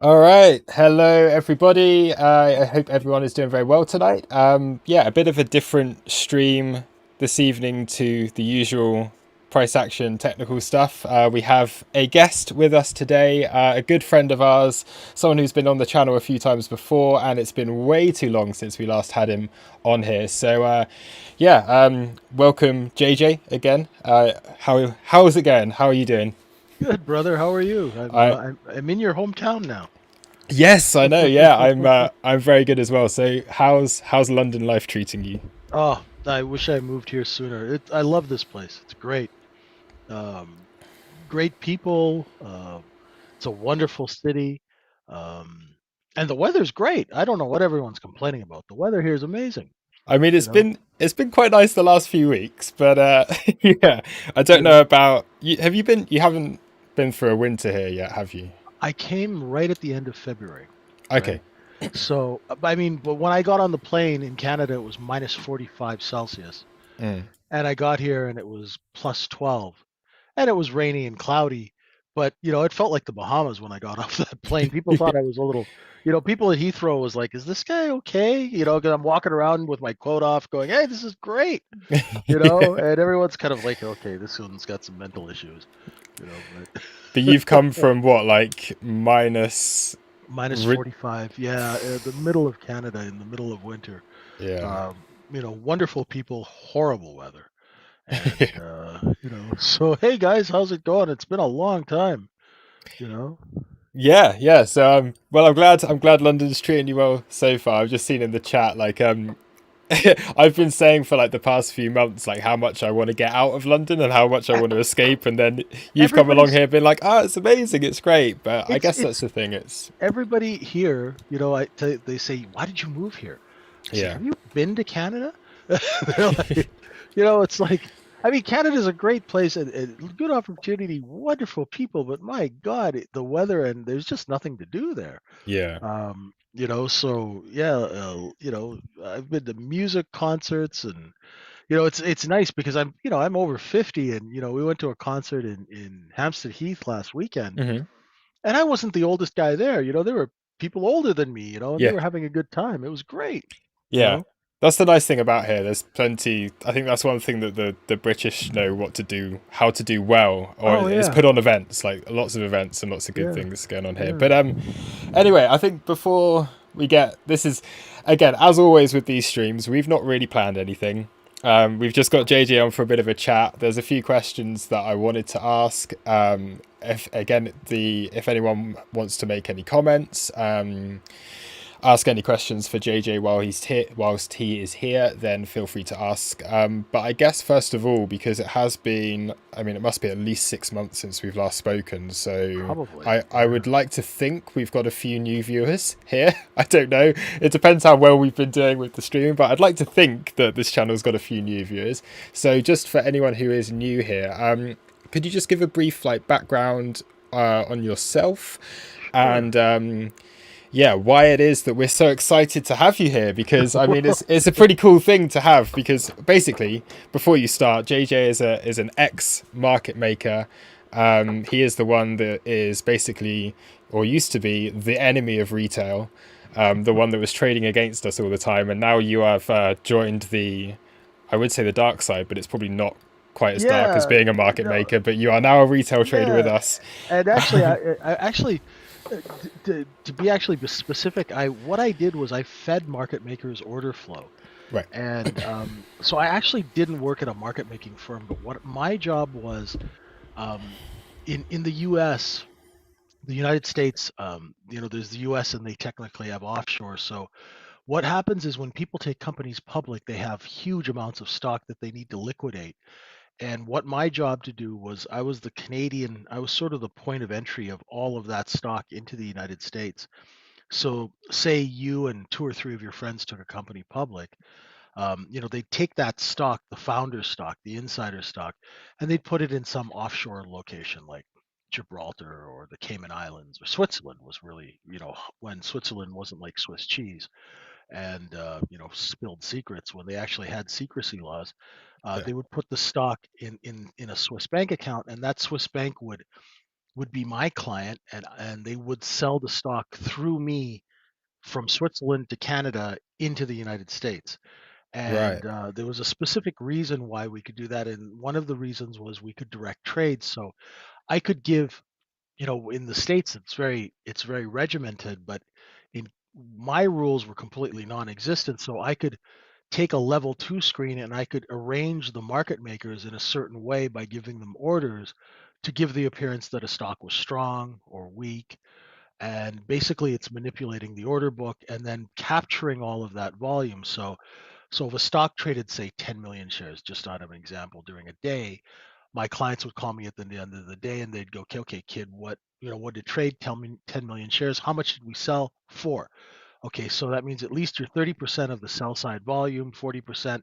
All right. Hello, everybody. I hope everyone is doing very well tonight. Yeah, a bit of a different stream this evening to the usual price action technical stuff. We have a guest with us today, a good friend of ours, someone who's been on the channel a few times before, and it's been way too long since we last had him on here. So, yeah, welcome, JJ, again. How's it going? How are you doing? Good, brother. How are you? I I'm in your hometown now. Yes, I know. Yeah, I'm very good as well. So how's London life treating you? Oh, I wish I moved here sooner. I love this place. It's great. Um, Great people. It's a wonderful city. Um, and the weather's great. I don't know what everyone's complaining about. The weather here is amazing. I mean, You know, it's been quite nice the last few weeks, but yeah, I don't you know know, about you. Have you been? You haven't been for a winter here yet, have you? I came right at the end of February, right? Okay. So, I mean, but when I got on the plane in Canada, it was minus 45 Celsius. Mm. And I got here and it was plus 12. And it was rainy and cloudy, but it felt like the Bahamas when I got off that plane. People thought I was a little, people at Heathrow was like, "Is this guy okay?" Because I'm walking around with my coat off, going, "Hey, this is great," and everyone's kind of like, "Okay, this one's got some mental issues," but But you've come from what, like minus? minus Ri- 45, yeah, the middle of Canada in the middle of winter. yeah. Wonderful people, horrible weather. And so hey guys, how's it going? It's been a long time, you know. Yeah, yeah. So well, I'm glad London's treating you well so far. I've just seen in the chat like I've been saying for like the past few months like how much I want to get out of London and how much I want to escape, and then you've come along Everybody's here been like, oh, it's amazing, it's great. But I guess that's it's the thing. It's everybody here, they say, "Why did you move here?" I say, yeah, "Have you been to Canada?" They're like, it's like, I mean, Canada's a great place and good opportunity, wonderful people, but my God, the weather and there's just nothing to do there. yeah, So yeah, I've been to music concerts and it's nice because I'm over 50 and we went to a concert in Hampstead Heath last weekend hmm and I wasn't the oldest guy there. There were people older than me, and they yeah, were having a good time. It was great, you yeah. know. That's the nice thing about here. There's plenty. I think that's one thing that the British know what to do, how to do well, or Oh is yeah, put on events, like lots of events and lots of good yeah, things going on here. yeah. But anyway, I think before we get this is again as always with these streams, we've not really planned anything. We've just got JJ on for a bit of a chat. There's a few questions that I wanted to ask. If anyone wants to make any comments, ask any questions for JJ whilst he is here, then feel free to ask. But I guess first of all, because it has been, I mean, it must be at least 6 months since we've last spoken. So Probably. I Yeah. would like to think we've got a few new viewers here. I don't know. It depends how well we've been doing with the streaming, but I'd like to think that this channel's got a few new viewers. So just for anyone who is new here, could you just give a brief like background on yourself Sure. and yeah, why it is that we're so excited to have you here, because I mean Well, it's a pretty cool thing to have, because basically before you start, JJ is an ex market maker. He is the one that is basically, or used to be, the enemy of retail, the one that was trading against us all the time, and now you have joined the, I would say the dark side, but it's probably not quite as dark as yeah. being a market No. maker. But you are now a retail trader with Yeah. us. And actually, I actually, to be actually specific, I what I did was I fed market makers order flow. Right. And so I actually didn't work at a market making firm, but what my job was um, in the U.S., the United States, there's the U.S. and they technically have offshore. So what happens is when people take companies public, they have huge amounts of stock that they need to liquidate. And what my job to do was I was sort of the point of entry of all of that stock into the United States. So say you and two or three of your friends took a company public, they'd take that stock, the founder stock, the insider stock, and they'd put it in some offshore location like Gibraltar or the Cayman Islands or Switzerland was really, when Switzerland wasn't like Swiss cheese and, spilled secrets when they actually had secrecy laws. Yeah. They would put the stock in a Swiss bank account, and that Swiss bank would would be my client, and they would sell the stock through me from Switzerland to Canada into the United States. Right. And there was a specific reason why we could do that, and one of the reasons was we could direct trade. So I could give, in the States it's very regimented, but in my rules were completely non-existent. So I could take a level two screen and I could arrange the market makers in a certain way by giving them orders to give the appearance that a stock was strong or weak. And basically it's manipulating the order book and then capturing all of that volume. So if a stock traded, say, 10 million shares, just out of an example, during a day, my clients would call me at the end of the day and they'd go, okay, okay, kid, what did trade? Tell me 10 million shares. How much did we sell for? Okay, so that means at least you're 30% of the sell side volume, 40%.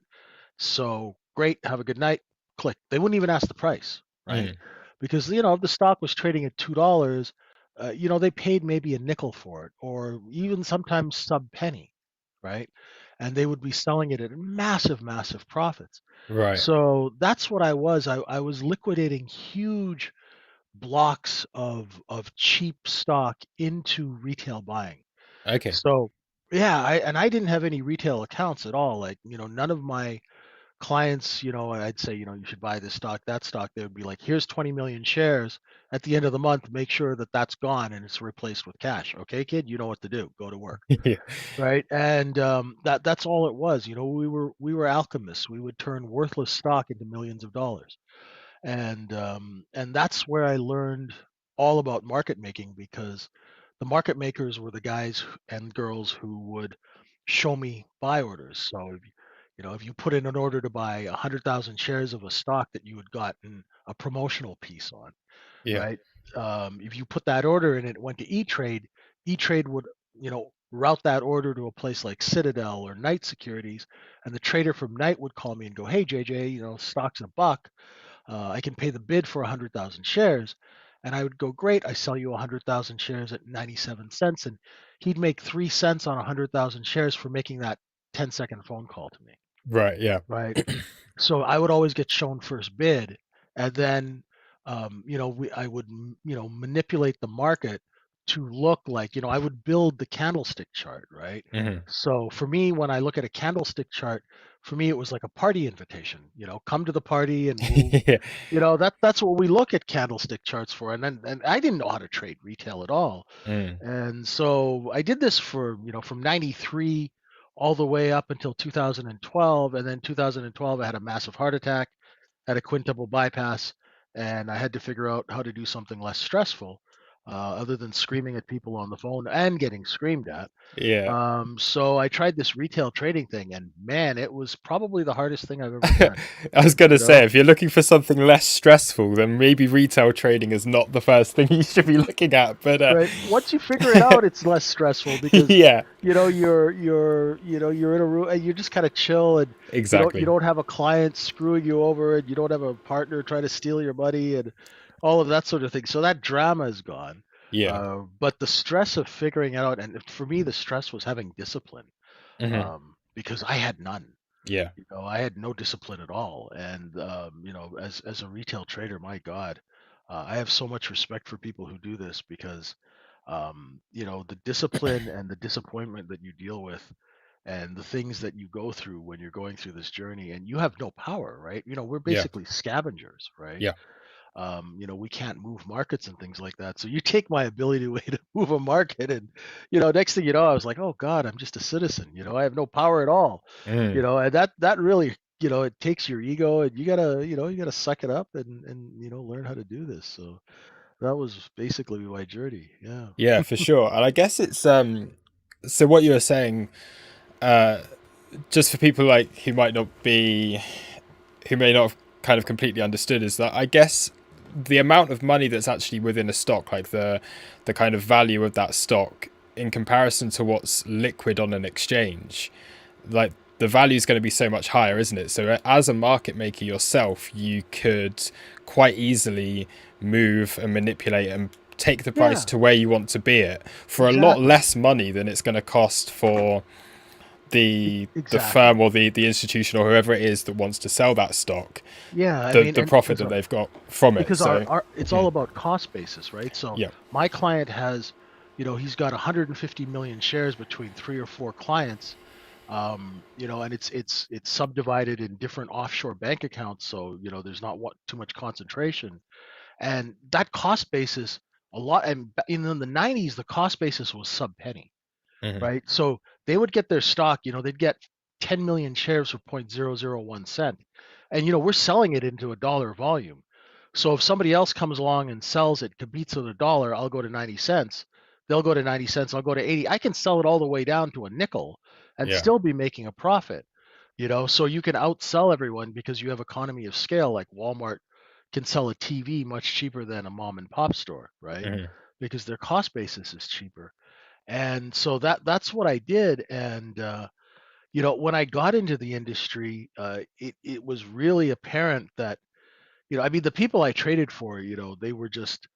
So great, have a good night. Click. They wouldn't even ask the price, right? Mm. Because if the stock was trading at $2, they paid maybe a nickel for it, or even sometimes sub penny, right? And they would be selling it at massive, massive profits. Right. So that's what I was. I was liquidating huge blocks of cheap stock into retail buying. Okay. So yeah, I didn't have any retail accounts at all. Like, none of my clients, I'd say, you should buy this stock, that stock. They would be like, here's 20 million shares. At the end of the month, make sure that that's gone and it's replaced with cash. Okay, kid, you know what to do. Go to work. Yeah. Right. And that's all it was. We were alchemists. We would turn worthless stock into millions of dollars. And that's where I learned all about market making, because the market makers were the guys and girls who would show me buy orders. So if you put in an order to buy 100,000 shares of a stock that you had gotten a promotional piece on, Yeah. right? If you put that order in, it went to E-Trade. E-Trade would, route that order to a place like Citadel or Knight Securities, and the trader from Knight would call me and go, "Hey JJ, stock's a buck. I can pay the bid for 100,000 shares." And I would go, "Great, I sell you 100,000 shares at 97 cents." And he'd make 3 cents on 100,000 shares for making that 10-second phone call to me, Right. Yeah. right? So I would always get shown first bid, and then I would manipulate the market to look like, I would build the candlestick chart, right? Hmm. So for me, when I look at a candlestick chart, for me it was like a party invitation. Come to the party, and we'll Yeah. that's what we look at candlestick charts for. And I didn't know how to trade retail at all. Mm. And so I did this for, from 93 all the way up until 2012. And then 2012, I had a massive heart attack, had a quintuple bypass, and I had to figure out how to do something less stressful, other than screaming at people on the phone and getting screamed at. Yeah. So I tried this retail trading thing, and man, it was probably the hardest thing I've ever done. I was going to You say, know, if you're looking for something less stressful, then maybe retail trading is not the first thing you should be looking at. But right? Once you figure it out, it's less stressful, because yeah, you're in a room and you're just kind of chill, and you exactly. don't have a client screwing you over, and you don't have a partner trying to steal your money and all of that sort of thing. So that drama is gone. Yeah. But the stress of figuring it out, and for me, the stress was having discipline, Hmm. because I had none. Yeah. I had no discipline at all. And as a retail trader, my God, I have so much respect for people who do this, because the discipline and the disappointment that you deal with, and the things that you go through when you're going through this journey, and you have no power, right? We're Yeah. basically scavengers, right? Yeah. We can't move markets and things like that. So you take my ability away to move a market, and next thing you know, I was like, oh God, I'm just a citizen. I have no power at all. Mm. And that really, it takes your ego, and you gotta suck it up, and learn how to do this. So that was basically my journey. Yeah. Yeah, for sure. And I guess it's so what you were saying, uh just for people like who may not have kind of completely understood, is that I guess the amount of money that's actually within a stock, like the kind of value of that stock in comparison to what's liquid on an exchange, like the value is going to be so much higher, isn't it? So as a market maker yourself, you could quite easily move and manipulate and take the price Yeah. to where you want to be it for a lot Exactly. less money than it's going to cost for the Exactly. firm or the institution or whoever it is that wants to sell that stock Yeah, I the mean, the and profit that they've got from it. because So our it's all about cost basis, right? So yeah. my client has, he's got 150 million shares between three or four clients, and it's subdivided in different offshore bank accounts, so there's not too much concentration, and that cost basis a lot. And in the 90s, the cost basis was sub penny, Hmm. right? So they would get their stock, they'd get 10 million shares for 0.001 cent. And we're selling it into a dollar volume. So if somebody else comes along and sells it, competes with a dollar, I'll go to 90 cents. They'll go to 90 cents, I'll go to 80. I can sell it all the way down to a nickel and Yeah. still be making a profit. So you can outsell everyone because you have economy of scale, like Walmart can sell a TV much cheaper than a mom and pop store, right? Hmm. Because their cost basis is cheaper. And so that's what I did. And when I got into the industry, it was really apparent that I mean the people I traded for, they were just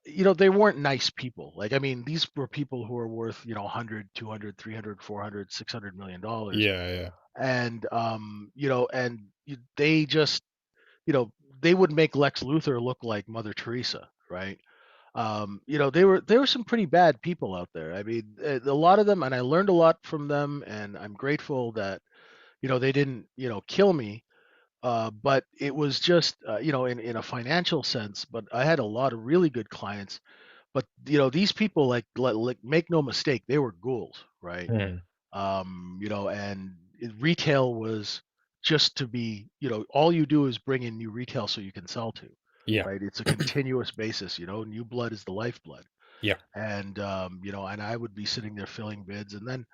they weren't nice people. Like, I mean, these were people who are worth 100, 200, 300, 400, $600 million. Yeah. Yeah. And they just you know they would make Lex Luthor look like Mother Teresa, right? There were some pretty bad people out there. I mean, a lot of them, and I learned a lot from them, and I'm grateful that they didn't kill me. But it was just in a financial sense. But I had a lot of really good clients. But these people, like make no mistake, they were ghouls, right? Hmm. And retail was just to be, all you do is bring in new retail so you can sell to, Yeah. right? It's a continuous basis. New blood is the lifeblood. Yeah. And I would be sitting there filling bids. And then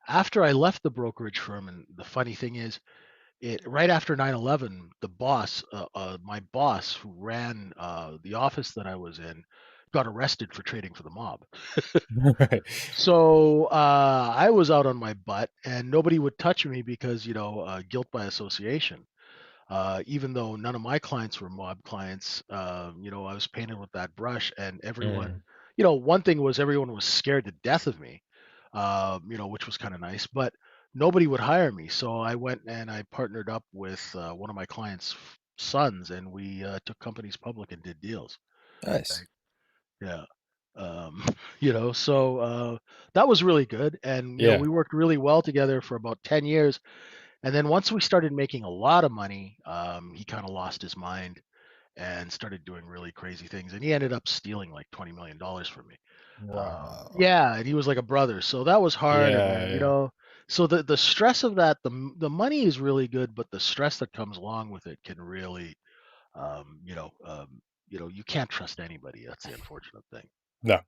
after I left the brokerage firm, and the funny thing is, right after 9/11, my boss who ran the office that I was in, got arrested for trading for the mob. Right. So I was out on my butt, and nobody would touch me because guilt by association. Even though none of my clients were mob clients, I was painted with that brush, and everyone, Mm. one thing was everyone was scared to death of me, which was kind of nice, but nobody would hire me. So I went and I partnered up with one of my clients' sons, and we took companies public and did deals. Nice. Right? Yeah. Um, so that was really good. And, Yeah. we worked really well together for about 10 years. And then once we started making a lot of money, he kind of lost his mind and started doing really crazy things. And he ended up stealing like $20 million from me. Wow. Yeah, and he was like a brother. So that was hard. And Yeah. then, Yeah. so the stress of that, the money is really good, but the stress that comes along with it can really, um, you know, um, you can't trust anybody. That's the unfortunate thing. No.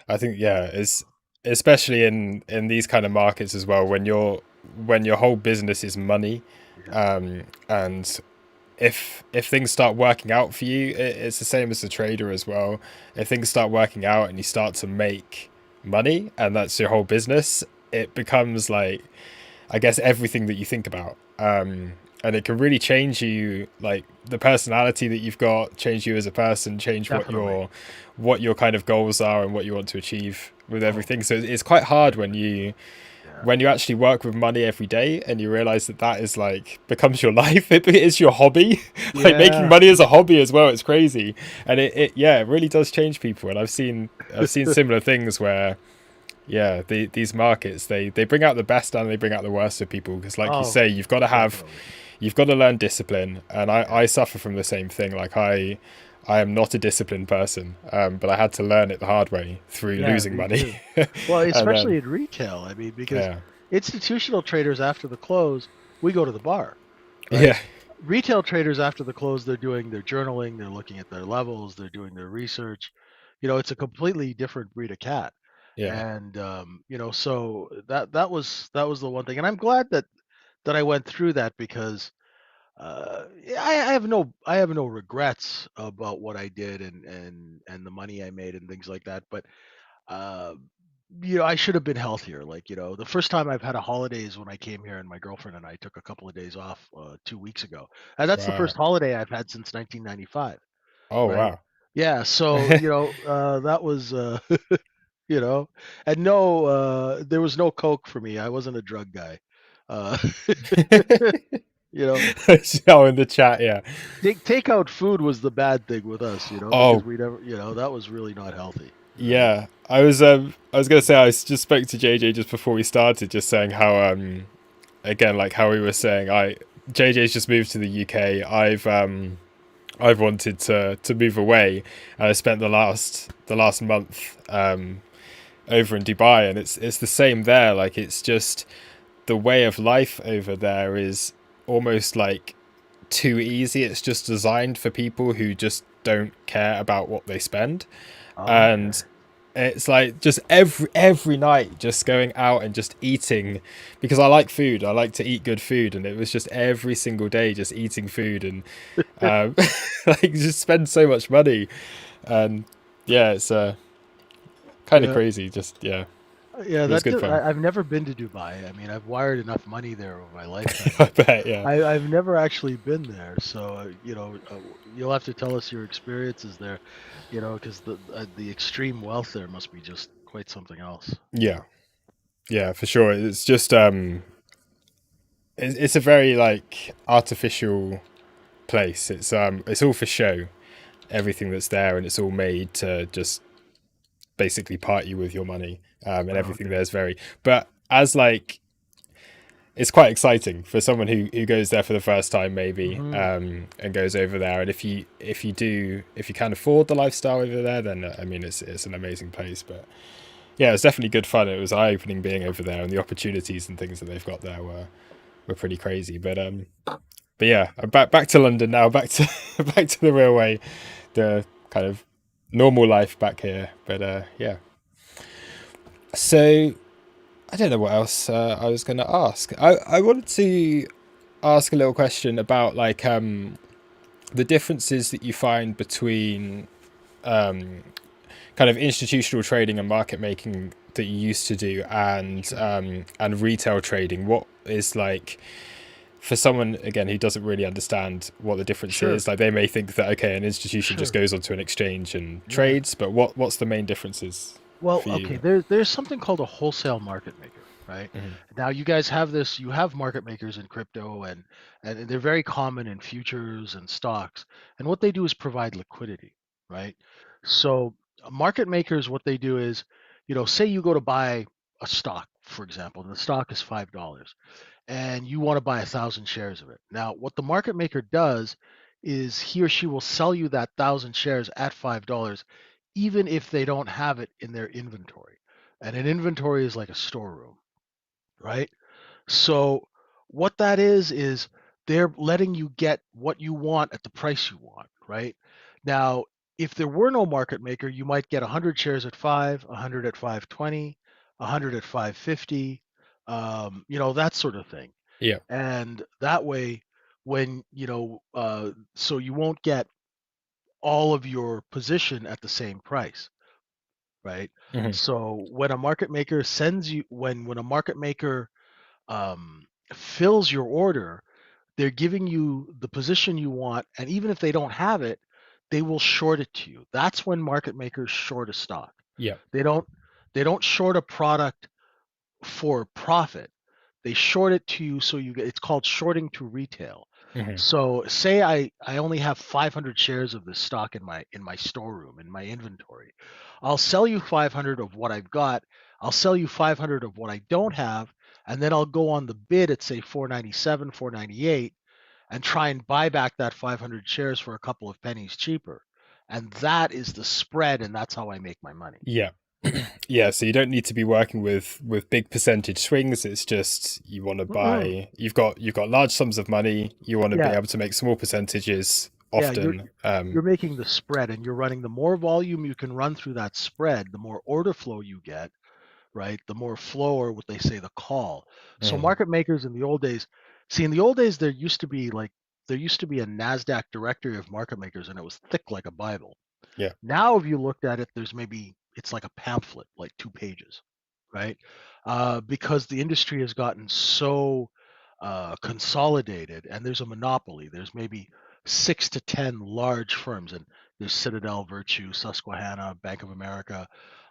I think yeah, it's especially in these kind of markets as well when your whole business is money, Yeah. and if things start working out for you, it's the same as the trader as well. If things start working out and you start to make money and that's your whole business, it becomes like I guess everything that you think about. And it can really change you, like the personality that you've got, change you as a person, change Definitely. what your kind of goals are and what you want to achieve with everything. Totally. So it's quite hard Yeah. when you actually work with money every day and you realize that that is like becomes your life. It is your hobby. Like making Yeah. money is a hobby as well. It's crazy, and it yeah, it really does change people. And I've seen similar things where yeah, these markets they bring out the best and they bring out the worst of people because, like you Oh, say, definitely. you've got to learn discipline, and Yeah. I suffer from the same thing. Like I am not a disciplined person, but I had to learn it the hard way through Yeah, losing me money, too. Well, and then especially in retail. I mean, because yeah, institutional traders after the close, we go to the bar, right? yeah, Retail traders after the close, they're doing their journaling, they're looking at their levels, they're doing their research. It's a completely different breed of cat. yeah, And so that was the one thing. And I'm glad that I went through that because yeah, I have no regrets about what I did and the money I made and things like that. But uh, I should have been healthier. Like, the first time I've had a holiday is when I came here and my girlfriend and I took a couple of days off 2 weeks ago, and that's the wow, first holiday I've had since 1995. oh Right? wow, Yeah. So that was you know. And no, there was no Coke for me. I wasn't a drug guy. Uh, you know, Oh, in the chat, yeah. takeout food was the bad thing with us, because Oh, we never, that was really not healthy, right? yeah. I was gonna say just spoke to JJ just before we started, just saying how again like how we were saying JJ's just moved to the UK. I've wanted to move away, and I spent the last month over in Dubai, and it's the same there. Like it's just the way of life over there is almost like too easy. It's just designed for people who just don't care about what they spend, Okay. and it's like just every night just going out and just eating, because I like food. I like to eat good food, and it was just every single day just eating food and um, like just spend so much money, and yeah, it's kind of Yeah. crazy. Just yeah, Yeah, it was good fun. I've never been to Dubai. I mean, I've wired enough money there over my lifetime, I but bet, yeah. I've never actually been there. So, you'll have to tell us your experiences there, because the extreme wealth there must be just quite something else. Yeah, yeah, for sure. It's just it's a very like artificial place. It's all for show. Everything that's there, and it's all made to just basically party with your money. And Oh, everything okay. there's very, but as like it's quite exciting for someone who goes there for the first time maybe, Hmm. and goes over there. And if you can afford the lifestyle over there, then I mean it's an amazing place. But yeah, it's definitely good fun. It was eye opening being over there, and the opportunities and things that they've got there were pretty crazy. But yeah, I'm back to London now. Back to back to the real way, the kind of normal life back here. But yeah, so I don't know what else I was going to ask. I wanted to ask a little question about like the differences that you find between kind of institutional trading and market making that you used to do, Sure. and retail trading. What is like for someone again who doesn't really understand what the difference Sure. is? Like they may think that okay, an institution just Sure. goes onto an exchange and Yeah. trades, but what's the main differences Well, for okay, you? there's something called a wholesale market maker, right? Mhm. Now you guys have this, you have market makers in crypto, and they're very common in futures and stocks. And what they do is provide liquidity, right? So market makers, what they do is, say you go to buy a stock, for example, and the stock is $5, and you want to buy 1,000 shares of it. Now, what the market maker does is he or she will sell you that 1,000 shares at $5, even if they don't have it in their inventory. And an inventory is like a storeroom, right? So what that is they're letting you get what you want at the price you want, right? Now, if there were no market maker, you might get 100 shares at 5, 100 at 520, 100 at 550, that sort of thing. Yeah. And that way, when so you won't get all of your position at the same price, right? Hmm. So when a market maker sends you when a market maker um, fills your order, they're giving you the position you want, and even if they don't have it, they will short it to you. That's when market makers short a stock. Yeah. They don't they don't short a product for profit. They short it to you, so you get, it's called shorting to retail. Hmm. So say I only have 500 shares of this stock in my storeroom in my inventory. I'll sell you 500 of what I've got. I'll sell you 500 of what I don't have, and then I'll go on the bid at say 497, 498, and try and buy back that 500 shares for a couple of pennies cheaper. And that is the spread, and that's how I make my money. Yeah. Yeah, so you don't need to be working with big percentage swings. It's just you want to Mm-mm. buy. You've got large sums of money. You want to be Yeah, able to make small percentages yeah, you're often. you're making the spread, and you're running, the more volume you can run through that spread, the more order flow you get, right? The more flow, or what they say, the call. So Mhm. market makers in the old days, see, in the old days there used to be a Nasdaq directory of market makers, and it was thick like a Bible. Yeah. Now, if you looked at it, it's like a pamphlet, like 2 pages, right? Because the industry has gotten so consolidated, and there's a monopoly. There's maybe 6 to 10 large firms, and there's Citadel, Virtue, Susquehanna, Bank of America.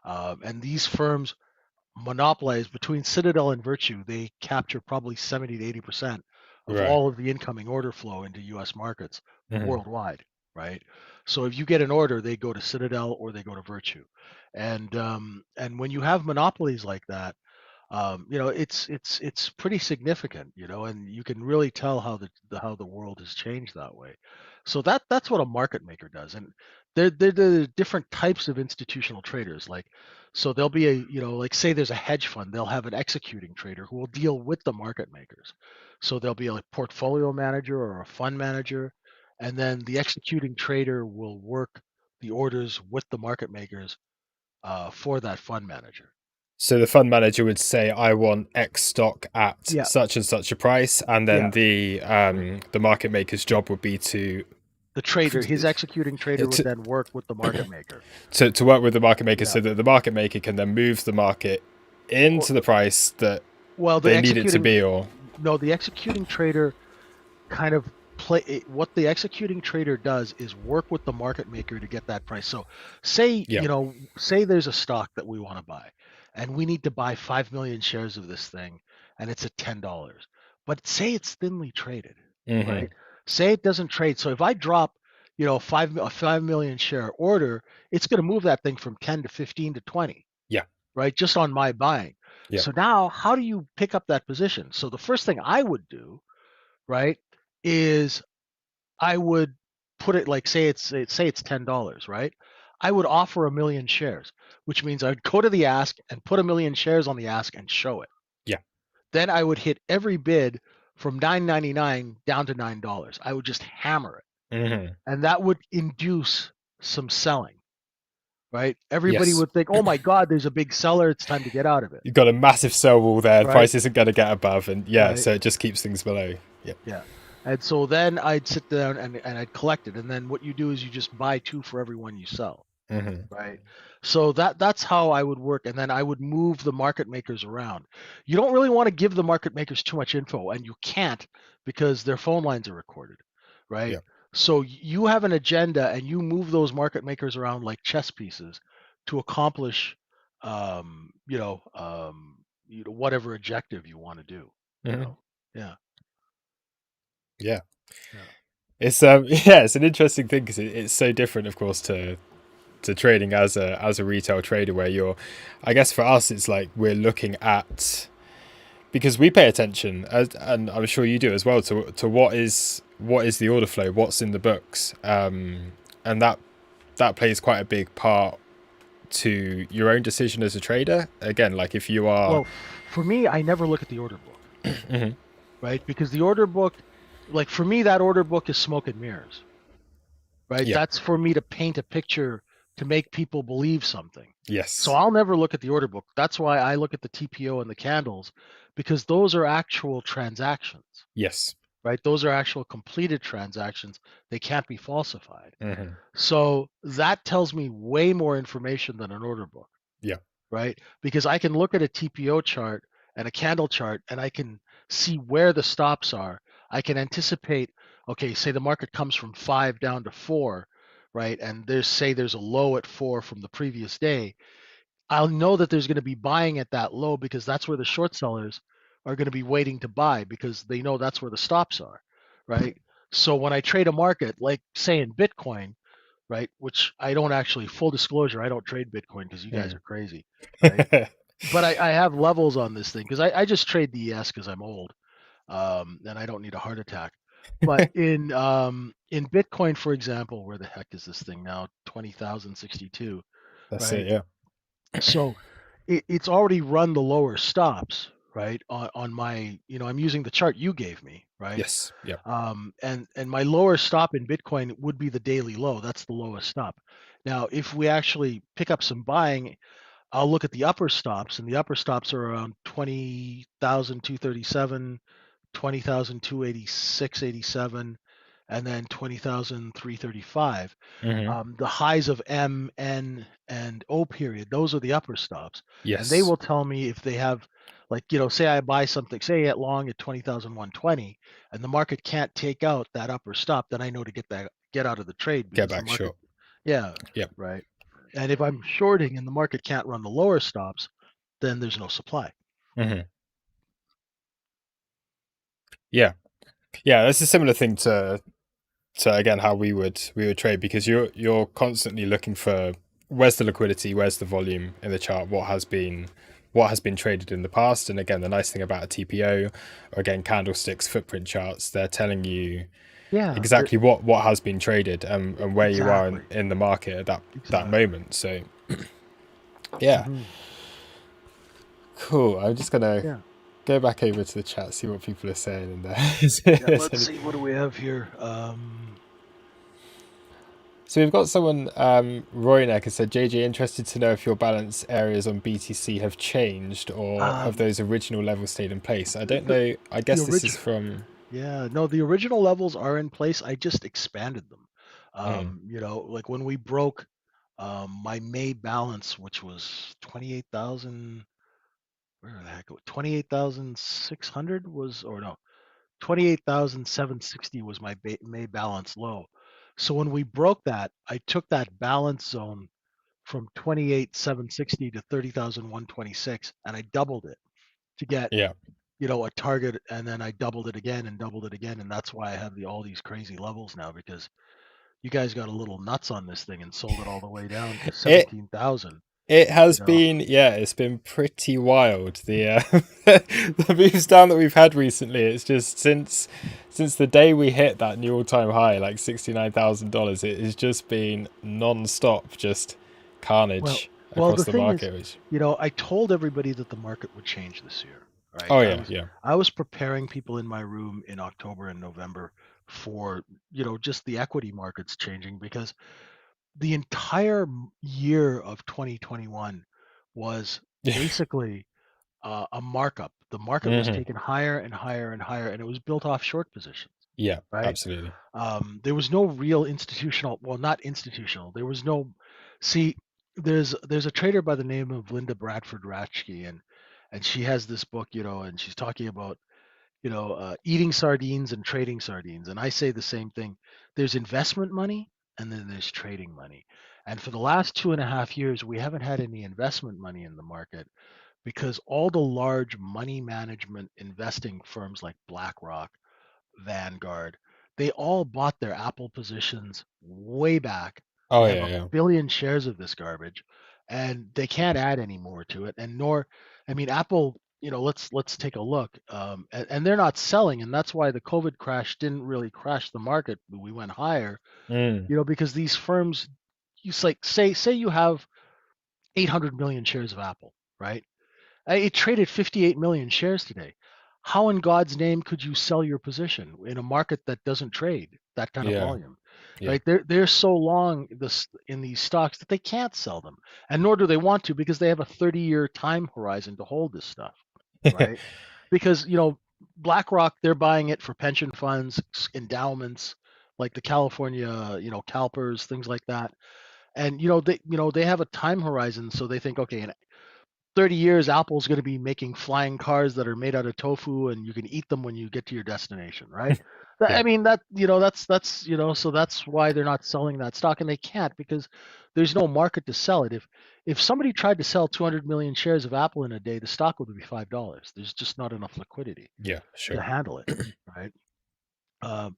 And these firms monopolize between Citadel and Virtue. They capture probably 70 to 80% of Right. all of the incoming order flow into U.S. markets Hmm. worldwide, right? So if you get an order, they go to Citadel or they go to Virtue, and when you have monopolies like that, it's pretty significant, and you can really tell how how the world has changed that way. So that's what a market maker does, and there are different types of institutional traders. Like, so there'll be like say there's a hedge fund, they'll have an executing trader who will deal with the market makers. So there'll be a portfolio manager or a fund manager, and then the executing trader will work the orders with the market makers for that fund manager. So the fund manager would say, "I want X stock at Yeah, such and such a price," and then yeah. the market maker's job would be to The trader, his executing trader would to then work with the market maker. to work with the market maker Yeah. so that the market maker can then move the market Or, into the price that well, they need it to be, or the executing trader kind of what the executing trader does is work with the market maker to get that price. So say, yeah. say there's a stock that we want to buy and we need to buy 5 million shares of this thing and it's at $10. But say it's thinly traded, Hmm. right? Say it doesn't trade. So if I drop, a 5 million share order, it's going to move that thing from 10 to 15 to 20, Yeah. right? Just on my buying. Yeah. So now how do you pick up that position? So the first thing I would do, right, is I would put it like say it's $10, right? I would offer 1 million shares, which means I'd go to the ask and put 1 million shares on the ask and show it. Yeah. Then I would hit every bid from 9.99 down to $9. I would just hammer it, Hmm. and that would induce some selling, right? Everybody Yes. would think, "Oh my God, there's a big seller. It's time to get out of it." You've got a massive sell wall there. The Right? price isn't going to get above, and yeah, Right? so it just keeps things below. Yeah. Yeah. And so then I'd sit down and I'd collect it. And then what you do is you just buy two for every one you sell. Hmm. Right. So that's how I would work. And then I would move the market makers around. You don't really want to give the market makers too much info, and you can't because their phone lines are recorded. Right. Yeah. So you have an agenda and you move those market makers around like chess pieces to accomplish whatever objective you want to do. Hmm. Yeah. Yeah. Yeah. It's yeah, it's an interesting thing because it's so different, of course, to trading as a retail trader, where you're, I guess for us, it's like we're looking at, because we pay attention, and I'm sure you do as well, to what is the order flow, what's in the books, and that plays quite a big part to your own decision as a trader. Again, like if you are, Well, for me, I never look at the order book, mhm, right? Because the order book, like for me, that order book is smoke and mirrors, right? yeah, That's for me to paint a picture to make people believe something. So yes, I'll never look at the order book. That's why I look at the TPO and the candles, because those are actual transactions, yes, right? Those are actual completed transactions. They can't be falsified. hmm, So that tells me way more information than an order book, yeah, right? Because I can look at a TPO chart and a candle chart and I can see where the stops are. I can anticipate, okay, say the market comes from 5 down to 4, right? And there's a low at 4 from the previous day. I'll know that there's going to be buying at that low because that's where the short sellers are going to be waiting to buy because they know that's where the stops are, right? So when I trade a market, like say in Bitcoin, right, which I don't actually, full disclosure, I don't trade Bitcoin because you guys mm. are crazy, right? But I have levels on this thing because I just trade the ES because I'm old, and I don't need a heart attack. But in Bitcoin, for example, where the heck is this thing now? 20,062, That's right? it, yeah, So it's already run the lower stops, right? On my, I'm using the chart you gave me, right? yes, yeah, And my lower stop in Bitcoin would be the daily low. That's the lowest stop. Now, if we actually pick up some buying, I'll look at the upper stops, and the upper stops are around 20,237, 20,286.87, and then 20,335. hmm, The highs of M, N, and O period, those are the upper stops. And they yes, will tell me if they have, like, say I buy something, say at long at 20,120, and the market can't take out that upper stop, then I know to get out of the trade get because the back market, short, yeah, yeah. right. And if I'm shorting and the market can't run the lower stops, then there's no supply. Hmm. Yeah, yeah. That's a similar thing to again how we would trade, because you're constantly looking for where's the liquidity, where's the volume in the chart, what has been traded in the past. And again, the nice thing about a TPO, or again candlesticks, footprint charts, they're telling you Yeah, exactly what has been traded, and where you are exactly. in the market at that Exactly. moment. So yeah, Hmm. cool. I'm just gonna Yeah. go back over to the chat, see what people are saying in Yeah. there. Let's see. What do we have here? So we've got someone, Roynek has said, JJ, interested to know if your balance areas on BTC have changed, or have Um, those original levels stayed in place? I don't the know. I the guess this is original. from. Yeah. No, the original levels are in place. I just expanded them. Mm, Like when we broke my May balance, which was 28,000. Where the heck? 28,600 was, or no, 28,760 was my May balance low. So when we broke that, I took that balance zone from 28,760 to 30,126, and I doubled it to get, yeah. a target, and then I doubled it again and doubled it again, and that's why I have all these crazy levels now, because you guys got a little nuts on this thing and sold it all the way down to It 17,000. it You has know, been, yeah, it's been pretty wild. The moves down that we've had recently. It's just since the day we hit that new all-time high, like $69,000, it has just been non-stop, just well, carnage well, across the the thing is, market. Which, I told everybody that the market would change this year, right? oh I yeah, was yeah. I was preparing people in my room in October and November for, just the equity markets changing, because the entire year of 2021 was basically a markup. The market was Hmm. taken higher and higher and higher, and it was built off short positions, Yeah, right? absolutely. There was no real institutional, well, not institutional. There was no, see, there's a trader by the name of Linda Bradford Ratchke, and she has this book, and she's talking about, eating sardines and trading sardines. And I say the same thing. There's investment money and then there's trading money. And for the last 2.5 years, we haven't had any investment money in the market, because all the large money management investing firms like BlackRock, Vanguard, they all bought their Apple positions way back. Oh They have yeah, a yeah. billion shares of this garbage, and they can't add any more to it. And nor, I mean, Apple. Let's take a look. And they're not selling, and that's why the COVID crash didn't really crash the market. We went higher, Mm, because these firms, like say you have 800 million shares of Apple, right? It traded 58 million shares today. How in God's name could you sell your position in a market that doesn't trade that kind of yeah, volume, yeah. right? They're so long in these stocks that they can't sell them, and nor do they want to, because they have a 30-year time horizon to hold this stuff, right? Because BlackRock, they're buying it for pension funds, endowments, like the California, CalPERS, things like that. And they have a time horizon, so they think, okay, in 30 years, Apple's going to be making flying cars that are made out of tofu, and you can eat them when you get to your destination, right? Yeah. I mean, that's so that's why they're not selling that stock, and they can't, because there's no market to sell it. If somebody tried to sell 200 million shares of Apple in a day, the stock would be $5. There's just not enough liquidity Yeah, to sure. handle it, right? Um,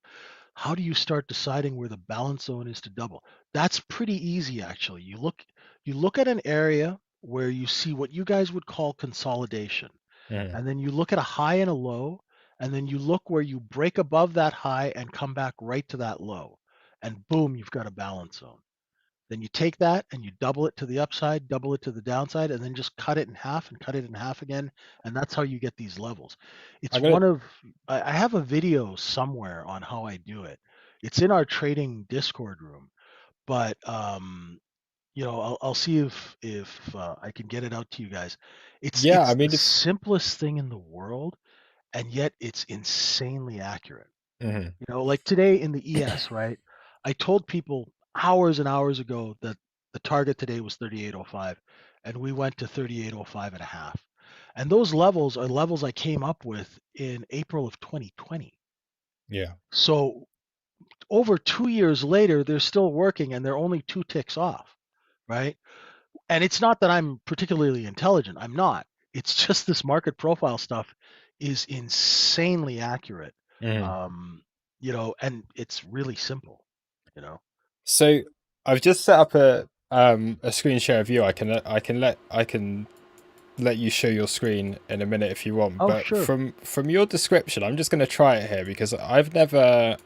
how do you start deciding where the balance zone is to double? That's pretty easy, actually. You look at an area where you see what you guys would call consolidation, Mm. and then you look at a high and a low, and then you look where you break above that high and come back right to that low, and boom, you've got a balance zone. Then you take that and you double it to the upside, double it to the downside, and then just cut it in half and cut it in half again. And that's how you get these levels. It's I'm gonna. one of, I have a video somewhere on how I do it. It's in our trading Discord room, but I'll see if I can get it out to you guys. It's Yeah, I it's the mean, if. simplest thing in the world, and yet it's insanely accurate. Mhm. Like today in the ES, right? I told people hours and hours ago that the target today was 3805, and we went to 3805 and a half. And those levels are levels I came up with in April of 2020. Yeah, So over 2 years later, they're still working, and they're only two ticks off. right? And it's not that I'm particularly intelligent. I'm not. It's just this market profile stuff is insanely accurate. Mm. Um, and it's really simple, you know. So I've just set up a screen share of you. I can let you show your screen in a minute if you want. Oh, But sure. from your description, I'm just going to try it here because I've never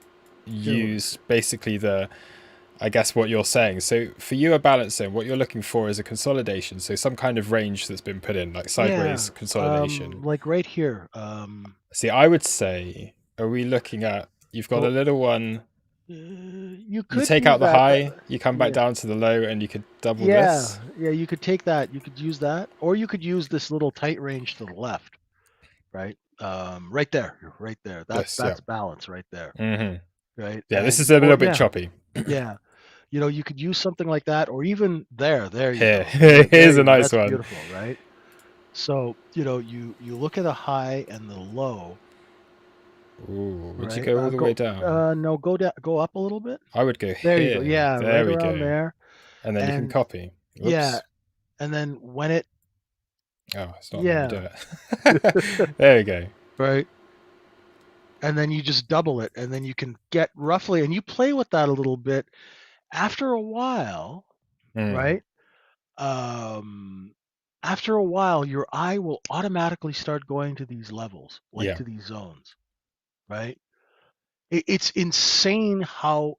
Here, let me see. used basically the, I guess what you're saying. So for you, a balancing, what you're looking for is a consolidation. So some kind of range that's been put in, like sideways Yeah, consolidation. like right here. See, I would say, are we looking at? You've got a Well, little one. you You could take use out the that. high, you come back Yeah, down to the low, and you could double this. yeah. You could take that. You could use that, or you could use this little tight range to the left, right? Right there, right there. That's This, yeah. that's balance right there, Hmm. right? Yeah, this And is a or little bit yeah, choppy. yeah. You could use something like that, or even there. There you Here, go. There here's a you go. nice That's one. beautiful, right? So you look at the high and the low, Ooh, would you right? go all the way down? No, go down, go up a little bit. I would go There you go. here. Yeah, There right we around go. there. And then you can And copy. yeah, Whoops. and then when it, Oh, it's not letting me do yeah, it. There we go. right. And then you just double it, and then you can get roughly, and you play with that a little bit. After a while, Mm, right? Um, After a while, your eye will automatically start going to these levels, like yeah. to these zones, right? It's insane how,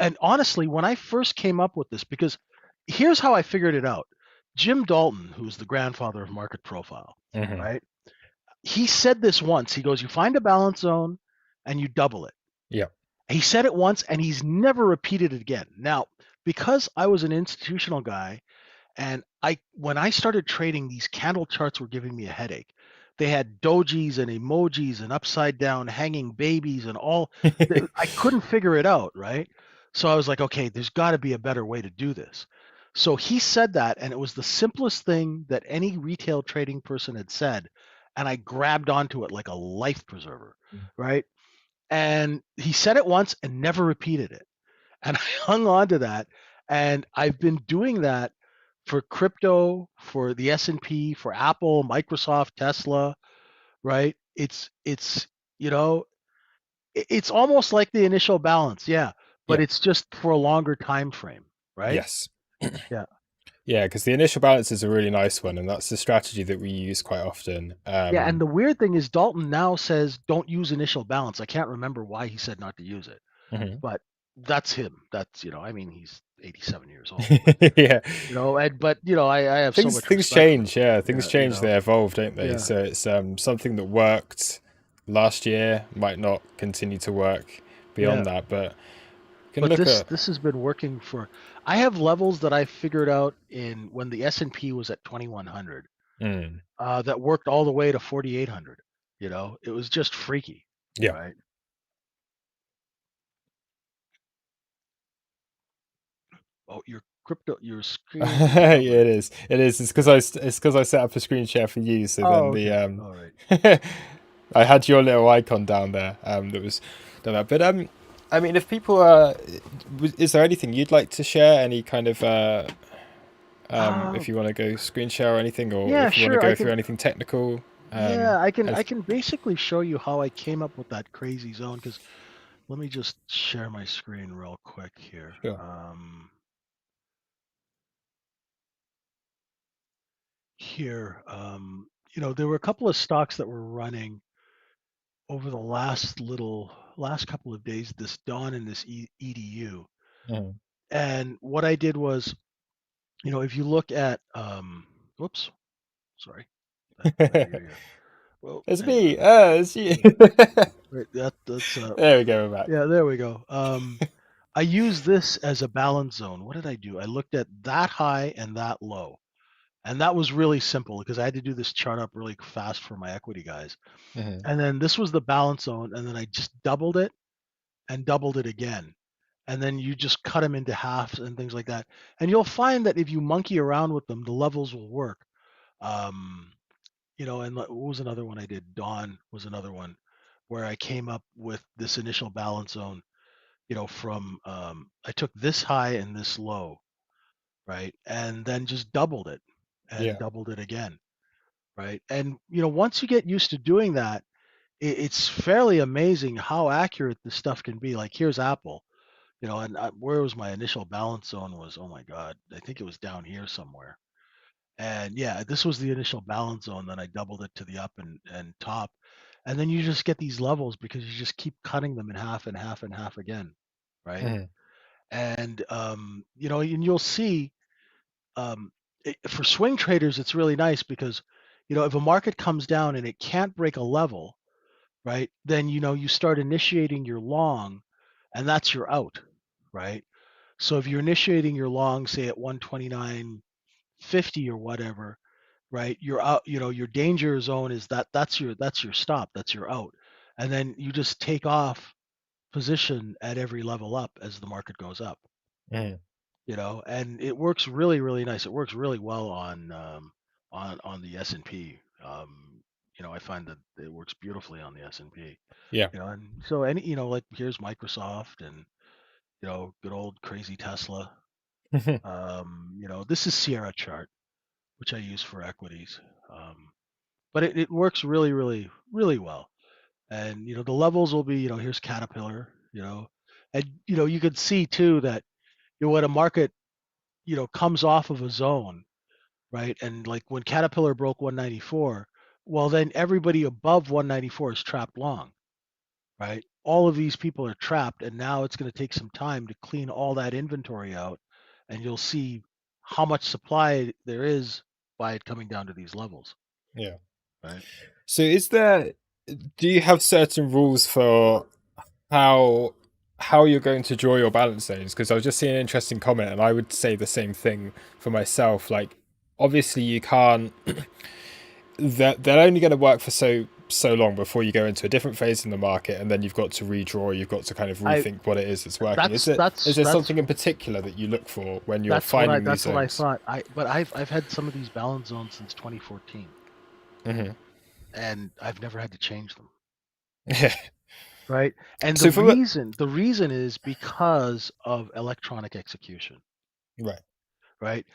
and honestly, when I first came up with this, because here's how I figured it out. Jim Dalton, who's the grandfather of market profile, Hmm. right? He said this once. He goes, you find a balance zone and you double it. Yeah. He said it once and he's never repeated it again. Now, because I was an institutional guy, and when I started trading, these candle charts were giving me a headache. They had dojis and emojis and upside down hanging babies and all. I couldn't figure it out, right? So I was like, okay, there's got to be a better way to do this. So he said that, and it was the simplest thing that any retail trading person had said. And I grabbed onto it like a life preserver, right? And he said it once and never repeated it. And I hung on to that. And I've been doing that for crypto, for the S&P, for Apple, Microsoft, Tesla, right? It's you know, it's almost like the initial balance, yeah, but Yeah. it's just for a longer time frame, right? Yes. Yeah. Yeah, because the initial balance is a really nice one, and that's the strategy that we use quite often. Yeah, and the weird thing is Dalton now says don't use initial balance. I can't remember why he said not to use it, Mhm. but that's him. That's, I mean, he's 87 years old, but Yeah, I have so much things respect for change. him. Yeah, things Yeah, change. They evolve, don't they? yeah, So it's something that worked last year might not continue to work yeah. beyond that, but you can But look this at. this has been working for. I have levels that I figured out in when the S&P was at 2100. Mm, That worked all the way to 4800. It was just freaky, yeah. right? Oh, your screen is Yeah, it covered. is. It is. It's because I set up a screen share for you. So then Oh, the okay. All right. I had your little icon down there. That was done that. But I mean, if people are, is there anything you'd like to share? Any kind of Uh, if you want to go screen share or anything, or yeah, if you want to sure. I go through can. anything technical. Yeah, I As can basically show you how I came up with that crazy zone. Because let me just share my screen real quick here. sure. Here, there were a couple of stocks that were running over the last couple of days, this Dawn and this EDU. Mm. And what I did was, if you look at, whoops, sorry, yeah. Well, It's hang on. me. It's you. Yeah, right. That's There we go. We're back. yeah. There we go. I use this as a balance zone. What did I do? I looked at that high and that low, and that was really simple because I had to do this chart up really fast for my equity guys. Hmm. And then this was the balance zone, and then I just doubled it and doubled it again. And then you just cut them into halves and things like that. And you'll find that if you monkey around with them, the levels will work. Um, and what was another one I did? Dawn was another one where I came up with this initial balance zone, from I took this high and this low. right? And then just doubled it and Yeah. doubled it again, right? And once you get used to doing that, it's fairly amazing how accurate this stuff can be. Like here's Apple, and where was my initial balance zone was, oh my God, I think it was down here somewhere. And yeah, this was the initial balance zone. Then I doubled it to the up and top. And then you just get these levels because you just keep cutting them in half and half and half again, right? Mhm. And and you'll see, for swing traders, it's really nice because if a market comes down and it can't break a level, right? Then you start initiating your long, and that's your out, right? So if you're initiating your long, say at 129.50 or whatever, right? You're out, your danger zone is that's your stop, that's your out. And then you just take off position at every level up as the market goes up, Mhm. and it works really, really nice. It works really well on the S&P. I find that it works beautifully on the S&P. Yeah. And so any, like here's Microsoft and good old crazy Tesla. This is Sierra chart, which I use for equities. But it works really, really, really well. And the levels will be, here's Caterpillar, and you could see too that when a market comes off of a zone, right? And like when Caterpillar broke 194, well then everybody above 194 is trapped long, right? All of these people are trapped, and now it's going to take some time to clean all that inventory out, and you'll see how much supply there is by it coming down to these levels, Yeah. right? So do you have certain rules for how you're going to draw your balance zones? Because I was just seeing an interesting comment, and I would say the same thing for myself. Like, obviously, you can't. They're only going to work for so long before you go into a different phase in the market, and then you've got to redraw. You've got to kind of I rethink what it is that's working. that's Is that's there that's something in particular that you look for when you're that's what I finding these that's what I zones? thought. I've had some of these balance zones since 2014, Hmm. and I've never had to change them, Yeah. right? And the So from a reason the reason is because of electronic execution, right. right?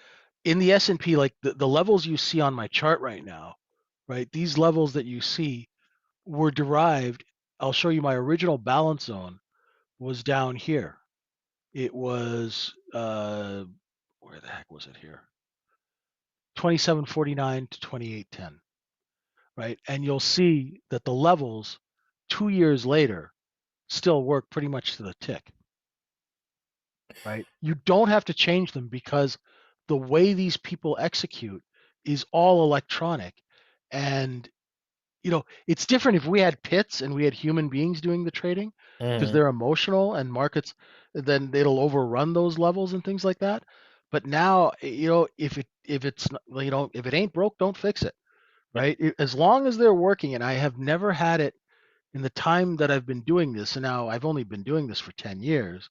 In the S&P, like the levels you see on my chart right now, right? These levels that you see were derived. I'll show you my original balance zone was down here. It was where the heck was it here? 2749 to 2810, right? And you'll see that the levels 2 years later still work pretty much to the tick, right? You don't have to change them because the way these people execute is all electronic. And it's different if we had pits and we had human beings doing the trading because Mm, they're emotional and markets, then it'll overrun those levels and things like that. But now, if it ain't broke, don't fix it, yeah. right? As long as they're working, and I have never had it in the time that I've been doing this, and now I've only been doing this for 10 years,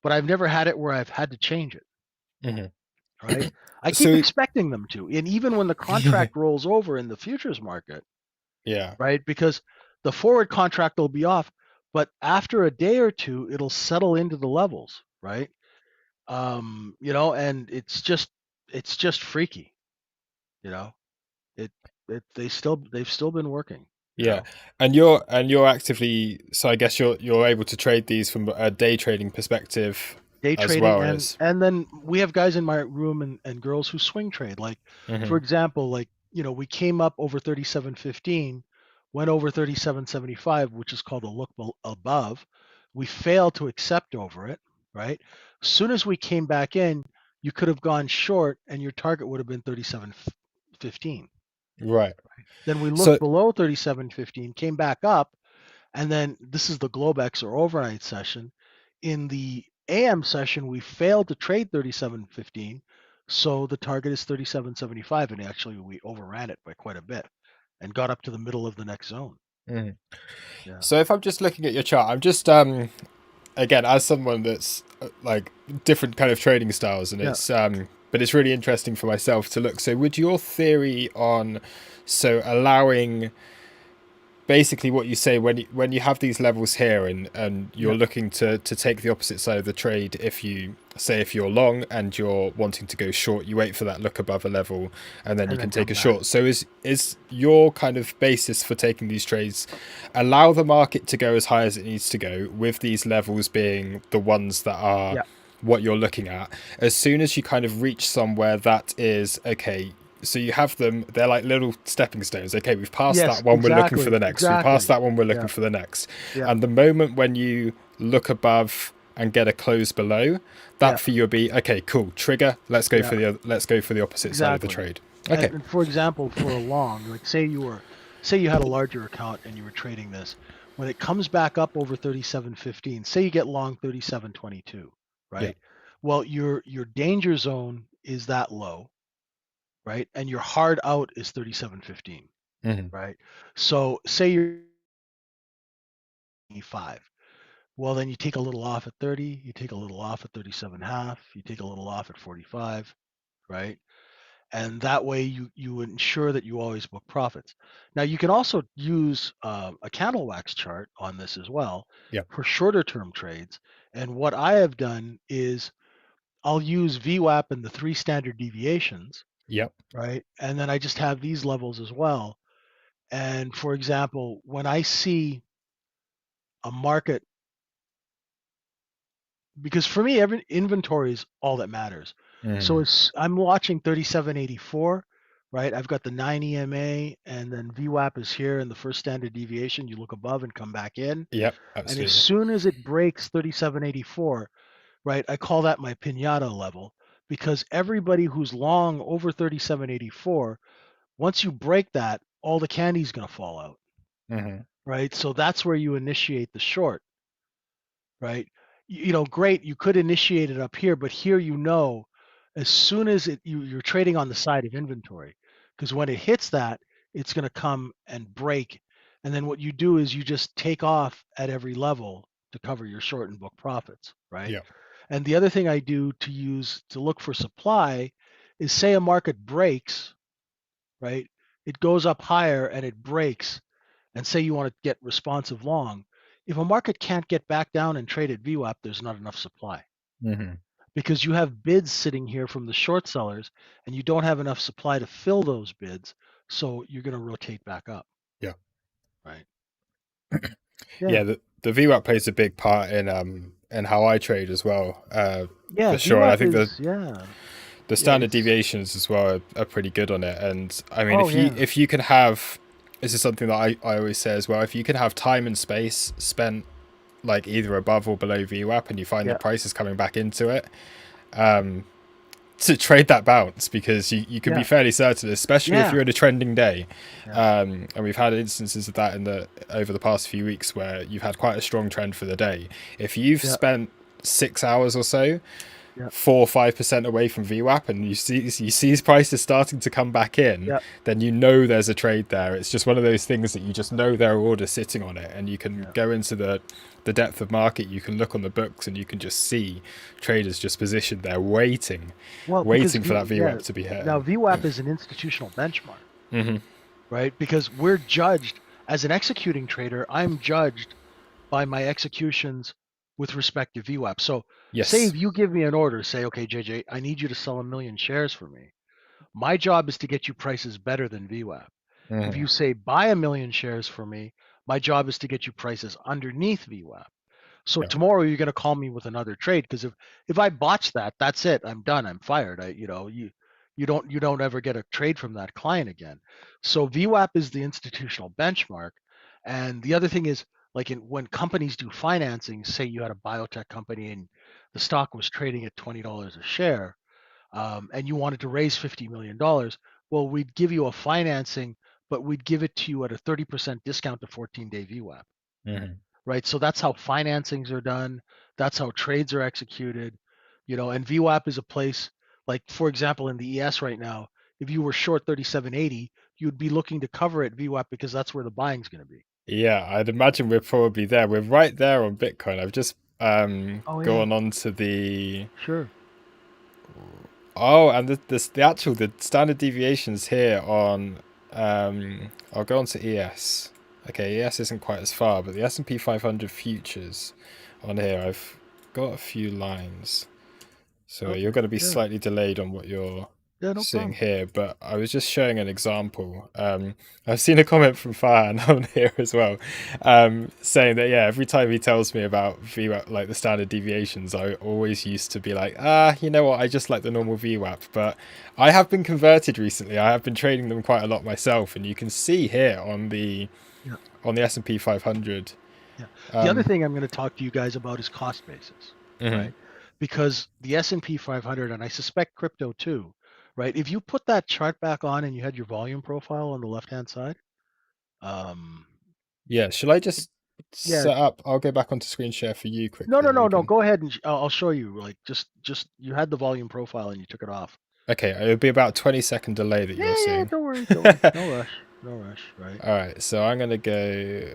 but I've never had it where I've had to change it, Hmm. right? I keep So expecting them to. And even when the contract rolls over in the futures market, yeah. right? Because the forward contract will be off, but after a day or two, it'll settle into the levels, right? And it's just freaky, you know. It they've still been working, you Yeah, know. and you're actively, so I guess you're able to trade these from a day trading perspective Day as trading, well and as. and then we have guys in my room and girls who swing trade. Like for Hmm. example, like we came up over 37.15, went over 37.75, which is called a look above. We failed to accept over it, right? As soon as we came back in, you could have gone short and your target would have been 37.15. Right. Then we looked So below 37.15, came back up, and then this is the Globex or overnight session. In the AM session, we failed to trade 37.15, so the target is 37.75, and actually we overran it by quite a bit and got up to the middle of the next zone. mhm. Yeah, So if I'm just looking at your chart, I'm just again, as someone that's like different kind of trading styles, and yeah. it's but it's really interesting for myself to look. So would your theory on, so allowing basically what you say when you have these levels here and you're Yeah, looking to take the opposite side of the trade. If you're long and you're wanting to go short, you wait for that look above a level and then you and can then take come a back. short. So is your kind of basis for taking these trades, allow the market to go as high as it needs to go, with these levels being the ones that are Yeah, what you're looking at. As soon as you kind of reach somewhere that is okay, so you have them, they're like little stepping stones. Okay, we've passed yes, that one, we're looking for exactly, the next. We passed exactly. that one, we're looking Yeah, for the next. yeah, And the moment when you look above and get a close below, yeah, that for you will be okay, cool, trigger, yeah, let's go for the opposite side of the exactly. trade. Okay. And for example, for a long, like say you had a larger account and you were trading this, when it comes back up over 37.15, say you get long 37.22, Yeah. right? Well, your danger zone is that low, right? And your hard out is 37.15, Hmm. right? So say you're 5. Well, then you take a little off at 30, you take a little off at 37 half, you take a little off at 45, right? And that way you ensure that you always book profits. Now you can also use a candle wax chart on this as well Yeah. for shorter term trades. And what I have done is I'll use VWAP and the three standard deviations, Yep. right? And then I just have these levels as well. And for example, when I see a market, because for me, every inventory is all that matters. So Hmm. it's I'm watching 3784, right? I've got the 9 EMA and then VWAP is here in the first standard deviation. You look above and come back in. Yep. And as Absolutely. soon as it breaks 3784, right, I call that my pinata level because everybody who's long over 3784, once you break that, all the candy's going to fall out, Hmm. right? So that's where you initiate the short, right? Great, you could initiate it up here, but here as soon as you're trading on the side of inventory, because when it hits that, it's going to come and break, and then what you do is you just take off at every level to cover your short and book profits, right? Yeah. And the other thing I do to look for supply is say a market breaks, right? It goes up higher and it breaks, and say you want to get responsive long, if a market can't get back down and trade at VWAP, there's not enough supply Hmm. because you have bids sitting here from the short sellers and you don't have enough supply to fill those bids. So you're going to rotate back up, Yeah. right? Yeah. Yeah. The VWAP plays a big part in how I trade as well, for Yeah. sure. And I VWAP think yeah. the Yeah. standard deviations as well are pretty good on it. And I mean, Oh, yeah. if you can have, this is something that I always say as well, if you can have time and space spent like either above or below VWAP and you find the Yeah. price is coming back into it, to trade that bounce, because you can be Yeah. fairly certain, especially if Yeah. you're in a trending day. Yeah. And we've had instances of that over the past few weeks where you've had quite a strong trend for the day. If you've Yeah. spent 6 hours or so Yeah. 4 or 5% away from VWAP and you see his prices starting to come back in, Yeah. then you know there's a trade there. It's just one of those things that you just know there are orders sitting on it, and you can Yeah. go into the depth of market. You can look on the books and you can just see traders just positioned there waiting Well, because waiting for that yeah. VWAP to be hit. Now VWAP is an institutional benchmark, Hmm. right? Because we're judged as an executing trader. I'm judged by my executions with respect to VWAP. So say Yes. if you give me an order, say, okay, JJ, I need you to sell 1 million shares for me. My job is to get you prices better than VWAP. If Hmm. you say buy 1 million shares for me, my job is to get you prices underneath VWAP. So Yeah. tomorrow you're going to call me with another trade because if I botch that, that's it. I'm done. I'm fired. You don't ever get a trade from that client again. So VWAP is the institutional benchmark, and the other thing is like when companies do financing, say you had a biotech company and the stock was trading at $20 a share, and you wanted to raise $50 million. Well, we'd give you a financing, but we'd give it to you at a 30% discount to 14-day VWAP, Hmm. right? So that's how financings are done. That's how trades are executed, and VWAP is a place like, for example, in the ES right now, if you were short 3780, you'd be looking to cover at VWAP because that's where the buying's going to be. Yeah, I'd imagine we're probably there. We're right there on Bitcoin. I've just Oh yeah, gone on to the sure. Oh, and the standard deviations here on I'll go on to ES. Okay, ES isn't quite as far, but the S&P 500 futures on here, I've got a few lines. So you're Okay. going to be Yeah. slightly delayed on what you're Yeah. No seeing problem. here, but I was just showing an example. I've seen a comment from Farhan on here as well, saying that yeah, every time he tells me about VWAP, like the standard deviations, I always used to be like, you know what, I just like the normal VWAP. But I have been converted recently. I have been trading them quite a lot myself, and you can see here Yeah. on the S&P 500. Yeah. The other Um, thing I'm going to talk to you guys about is cost basis, mhm. right? Because the S&P 500, and I suspect crypto too, right? If you put that chart back on and you had your volume profile on the left-hand side, um, Yeah, shall I just yeah. set up? I'll go back onto screen share for you No, quickly, no, and we no, no. can. Go ahead and I'll show you. Like, just you had the volume profile and you took it off. Okay, it'll be about 20-second delay that Yeah, you're yeah. seeing. Don't worry, don't worry. No rush, no rush, right? All right, so I'm gonna go.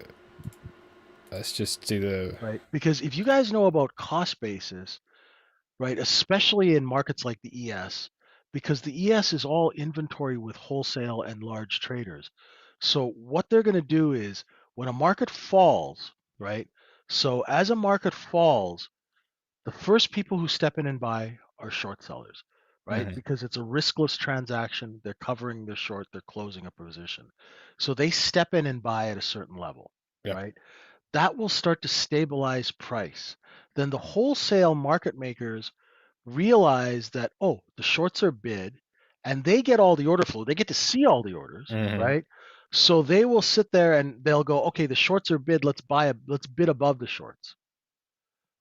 Let's just do the. Right. Because if you guys know about cost basis, right, especially in markets like the ES, because the ES is all inventory with wholesale and large traders. So what they're going to do is when a market falls, right? So as a market falls, the first people who step in and buy are short sellers, right? Mhm. Because it's a riskless transaction. They're covering their short, they're closing a position. So they step in and buy at a certain level, Yeah. right? That will start to stabilize price. Then the wholesale market makers realize that, oh, the shorts are bid and they get all the order flow. They get to see all the orders, Mhm. right? So they will sit there and they'll go, okay, the shorts are bid. Let's bid above the shorts,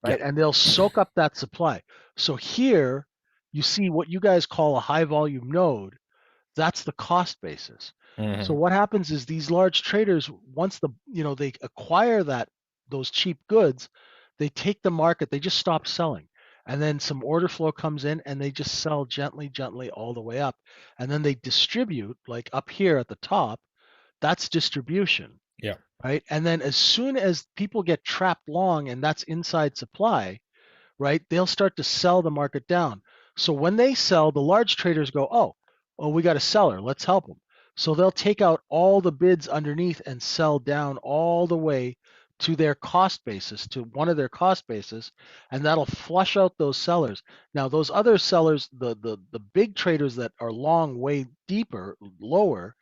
Yeah. right? And they'll soak up that supply. So here you see what you guys call a high volume node. That's the cost basis. So Mhm. what happens is these large traders, once they acquire those cheap goods, they take the market, they just stop selling. And then some order flow comes in and they just sell gently, gently all the way up. And then they distribute, like up here at the top, that's distribution, Yeah. right? And then as soon as people get trapped long and that's inside supply, right? They'll start to sell the market down. So when they sell, the large traders go, oh, we got a seller. Let's help them. So they'll take out all the bids underneath and sell down all the way to their cost basis, to one of their cost basis, and that'll flush out those sellers. Now, those other sellers, the big traders that are long way deeper, lower,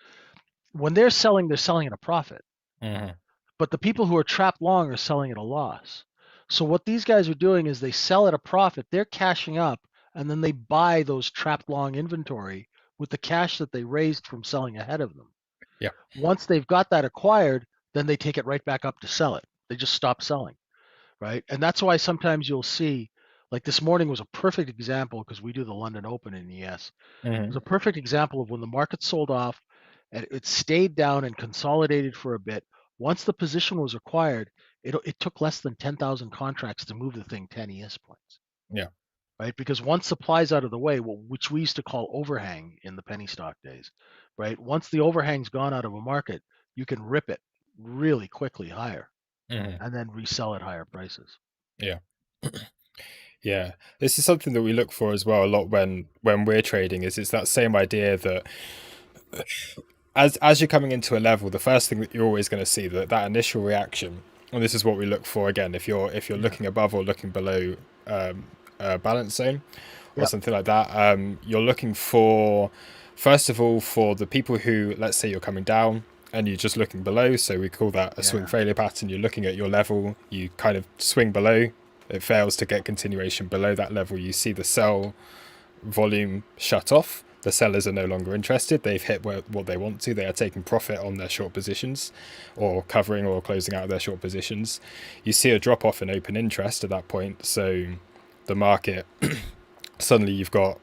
when they're selling at a profit. Mhm. But the people who are trapped long are selling at a loss. So what these guys are doing is they sell at a profit, they're cashing up, and then they buy those trapped long inventory with the cash that they raised from selling ahead of them. Yeah. Once they've got that acquired, then they take it right back up to sell it. They just stop selling, right? And that's why sometimes you'll see, like this morning was a perfect example because we do the London Open in ES. It was Mhm. a perfect example of when the market sold off and it stayed down and consolidated for a bit. Once the position was acquired, it took less than 10,000 contracts to move the thing 10 ES points, Yeah. right? Because once supply's out of the way, which we used to call overhang in the penny stock days, right? Once the overhang's gone out of a market, you can rip it really quickly higher Mhm. and then resell at higher prices. Yeah. Yeah. This is something that we look for as well a lot when we're trading. Is it's that same idea that as you're coming into a level, the first thing that you're always going to see that initial reaction, and this is what we look for again. If you're Yeah. looking above or looking below a balance zone or Yeah. something like that, you're looking for first of all for the people who, let's say you're coming down and you're just looking below. So we call that a swing Yeah. failure pattern. You're looking at your level, you kind of swing below. It fails to get continuation below that level. You see the sell volume shut off. The sellers are no longer interested. They've hit what they want to. They are taking profit on their short positions or covering or closing out their short positions. You see a drop off in open interest at that point. So the market, suddenly you've got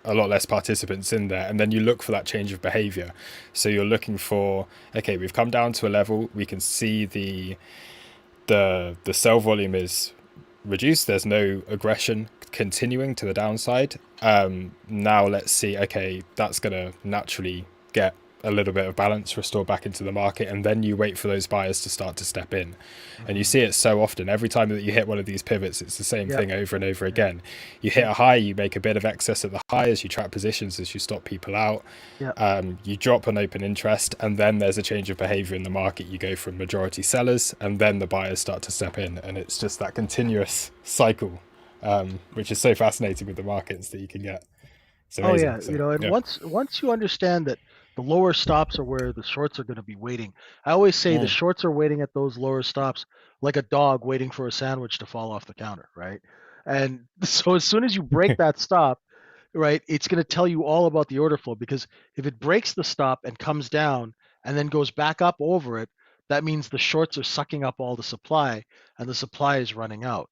a lot less participants in there. And then you look for that change of behavior. So you're looking for, okay, we've come down to a level. We can see the sell volume is reduced. There's no aggression continuing to the downside. Now let's see. Okay, that's gonna naturally get a little bit of balance restore back into the market, and then you wait for those buyers to start to step in. And you Hmm. see it so often. Every time that you hit one of these pivots, it's the same Yep. thing over and over Yep. again. You hit Yep. a high, you make a bit of excess at the high as you trap positions, as you stop people out. Yep. You drop an open interest, and then there's a change of behavior in the market. You go from majority sellers, and then the buyers start to step in, and it's just that continuous cycle, which is so fascinating with the markets that you can get. It's Oh amazing. yeah, So and yeah. once you understand that the lower stops are where the shorts are going to be waiting. I always say the Mm. shorts are waiting at those lower stops like a dog waiting for a sandwich to fall off the counter, right? And so as soon as you break that stop, right, it's going to tell you all about the order flow, because if it breaks the stop and comes down and then goes back up over it, that means the shorts are sucking up all the supply and the supply is running out.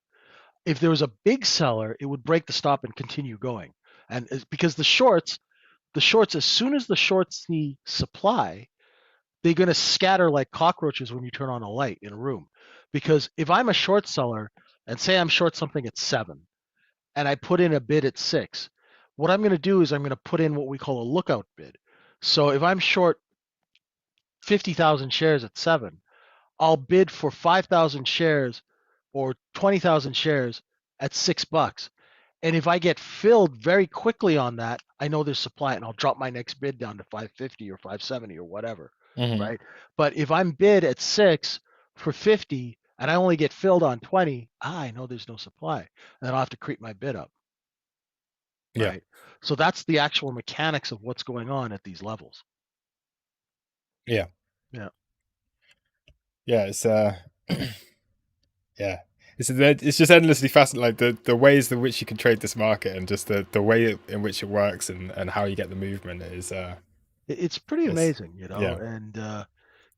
If there was a big seller, it would break the stop and continue going. And because the shorts, as soon as the shorts see supply, they're going to scatter like cockroaches when you turn on a light in a room. Because if I'm a short seller and say I'm short something at 7 and I put in a bid at 6, what I'm going to do is I'm going to put in what we call a lookout bid. So if I'm short 50,000 shares at 7, I'll bid for 5,000 shares or 20,000 shares at $6. And if I get filled very quickly on that, I know there's supply and I'll drop my next bid down to 550 or 570 or whatever, Hmm. right? But if I'm bid at 6 for 50 and I only get filled on 20, I know there's no supply. And then I'll have to creep my bid up, Yeah. right? So that's the actual mechanics of what's going on at these levels. Yeah. Yeah. Yeah. It's yeah. It's just endlessly fascinating, like the ways in which you can trade this market, and just the way in which it works, and how you get the movement is It's pretty it's amazing, yeah. and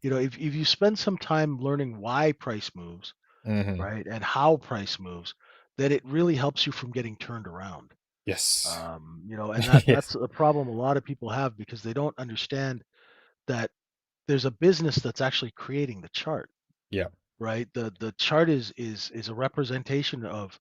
if you spend some time learning why price moves, Hmm. right, and how price moves, then it really helps you from getting turned around. Yes. And that Yes. that's a problem a lot of people have because they don't understand that there's a business that's actually creating the chart, Yeah. right? The chart is a representation of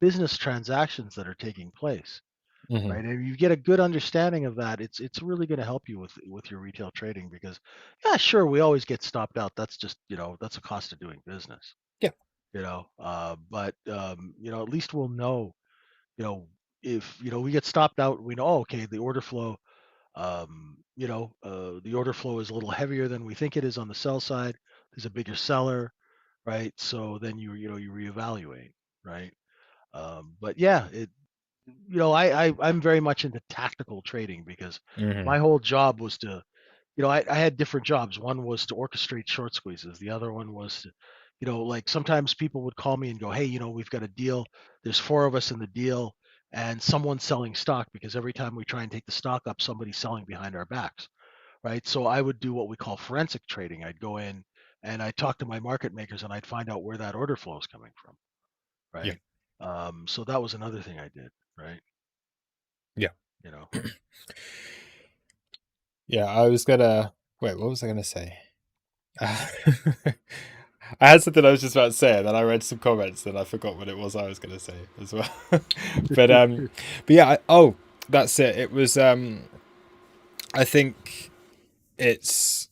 business transactions that are taking place, Hmm. right? And if you get a good understanding of that, it's really going to help you with your retail trading because, yeah, sure, we always get stopped out. That's just, that's a cost of doing business, Yeah. but at least we'll know, you know, if we get stopped out, we know, oh, okay, the order flow is a little heavier than we think it is on the sell side. There's a bigger seller, right? So then you reevaluate, right? But yeah, I'm very much into tactical trading because Hmm. my whole job was to, I had different jobs. One was to orchestrate short squeezes. The other one was to, like sometimes people would call me and go, hey, we've got a deal. There's four of us in the deal and someone's selling stock because every time we try and take the stock up, somebody's selling behind our backs, right? So I would do what we call forensic trading. I'd go in and I'd talk to my market makers and I'd find out where that order flow is coming from, Yeah. right? So that was another thing I did, right? Yeah. You know. Yeah. I was gonna wait. What was I gonna say? I had something I was just about to say, and then I read some comments, and I forgot what it was I was going to say as well. but um, but yeah. Oh, that's it. It was I think it's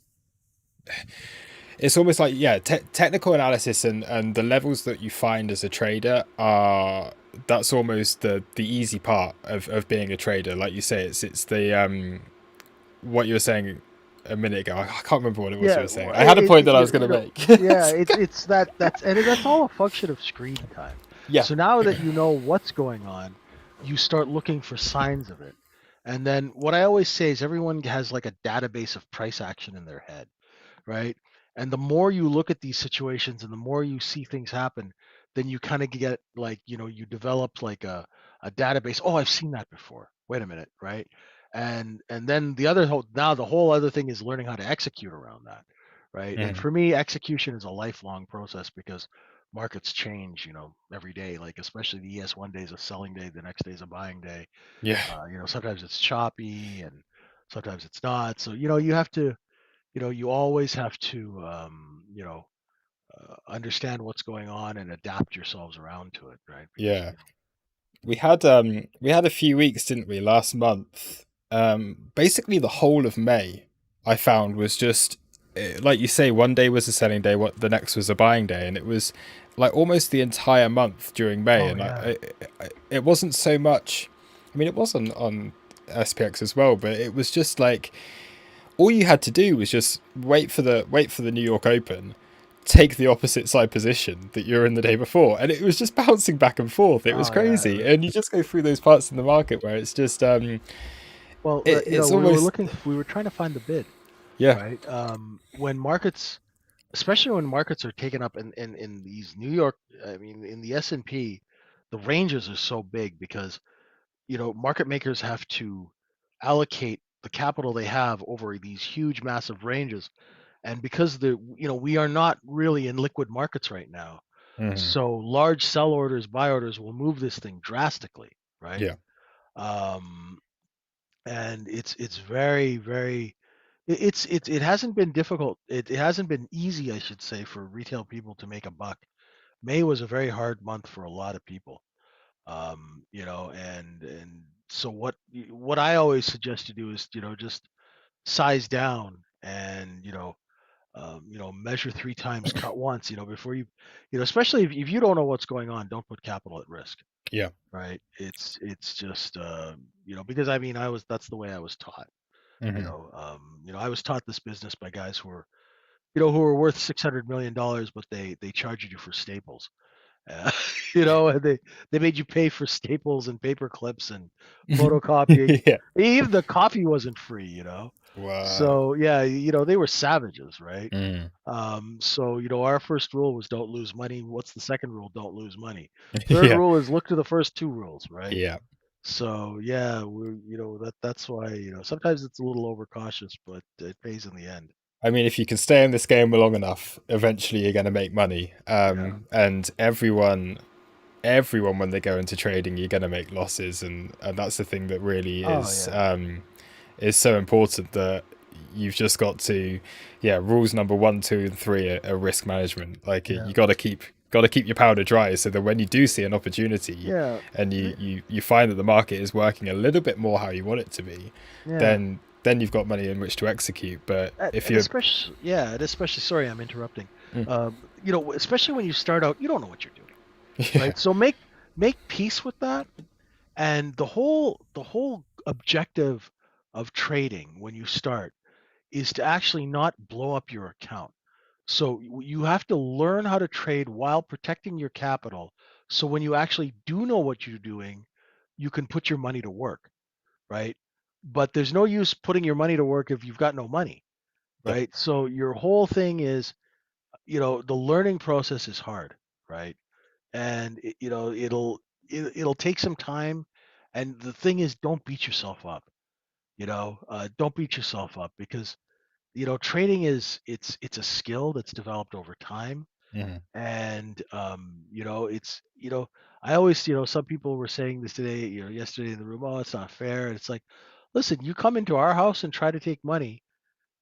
it's almost like, yeah, technical analysis, and the levels that you find as a trader are, that's almost the easy part of being a trader. Like you say, it's the what you were saying a minute ago. I can't remember what it was you Yeah, were saying. well, I had a point that I was going to make. yeah, it's that's all a function of screen time. Yeah. So now that you know what's going on, you start looking for signs of it. And then what I always say is everyone has like a database of price action in their head, right? And the more you look at these situations and the more you see things happen, then you kind of get like, you develop like a database. Oh, I've seen that before. Wait a minute, right? And then the whole other thing is learning how to execute around that, right? And Mhm. for me, execution is a lifelong process because markets change, every day. Like especially the ES one day is a selling day, the next day is a buying day. Yeah. Sometimes it's choppy and sometimes it's not. So you have to you always have to, understand what's going on and adapt yourselves around to it, right? Because Yeah. We had a few weeks, didn't we, last month? Basically the whole of May. I found was just like you say, one day was a selling day, what the next was a buying day, and it was like almost the entire month during May, Oh and yeah. it wasn't so much. I mean, it was on SPX as well, but it was just like all you had to do was just wait for the New York Open, take the opposite side position that you were in the day before, and it was just bouncing back and forth. It was Oh yeah. crazy, and you just go through those parts in the market where it's just Well, it's we were almost looking, we were trying to find the bid, yeah. right? When markets, especially when markets are taken up in these New York, I mean, in the S&P, the ranges are so big because, market makers have to allocate the capital they have over these huge, massive ranges. And because we are not really in liquid markets right now, Mhm. so large sell orders, buy orders will move this thing drastically, right? Yeah. Um, and it's very, very, it hasn't been difficult. It hasn't been easy, I should say, for retail people to make a buck. May was a very hard month for a lot of people. And so what I always suggest to do is, just size down and, measure three times, cut once, before especially if you don't know what's going on, don't put capital at risk, Yeah. right? It's just, because I mean, that's the way I was taught. Hmm. I was taught this business by guys who are worth $600 million, but they charged you for staples. Uh, and they made you pay for staples and paper clips and photocopying. Yeah. Even the coffee wasn't free, Wow. So yeah, they were savages, right? Mm. So our first rule was don't lose money. What's the second rule? Don't lose money. Third Yeah. rule is look to the first two rules, right? Yeah. So yeah, that's why sometimes it's a little overcautious, but it pays in the end. I mean, if you can stay in this game long enough, eventually you're going to make money. Yeah. And everyone, when they go into trading, you're going to make losses, and that's the thing that really Oh yeah. is so important that you've just got to, yeah. Rules number one, two, and three are risk management. Like Yeah. you got to keep your powder dry, so that when you do see an opportunity, Yeah. and you find that the market is working a little bit more how you want it to be, Yeah. then you've got money in which to execute. But if And you're especially, yeah, and especially, sorry, I'm interrupting. mm, Especially when you start out, you don't know what you're doing, yeah, right? So make peace with that. And the whole objective of trading when you start is to actually not blow up your account. So you have to learn how to trade while protecting your capital. So when you actually do know what you're doing, you can put your money to work, right? But there's no use putting your money to work if you've got no money, yeah, right? So your whole thing is, the learning process is hard, right? And it'll take some time. And the thing is, don't beat yourself up. Don't beat yourself up because trading it's a skill that's developed over time. mhm, And it's I always, some people were saying this today, yesterday in the room, oh, it's not fair. And it's like, listen, you come into our house and try to take money,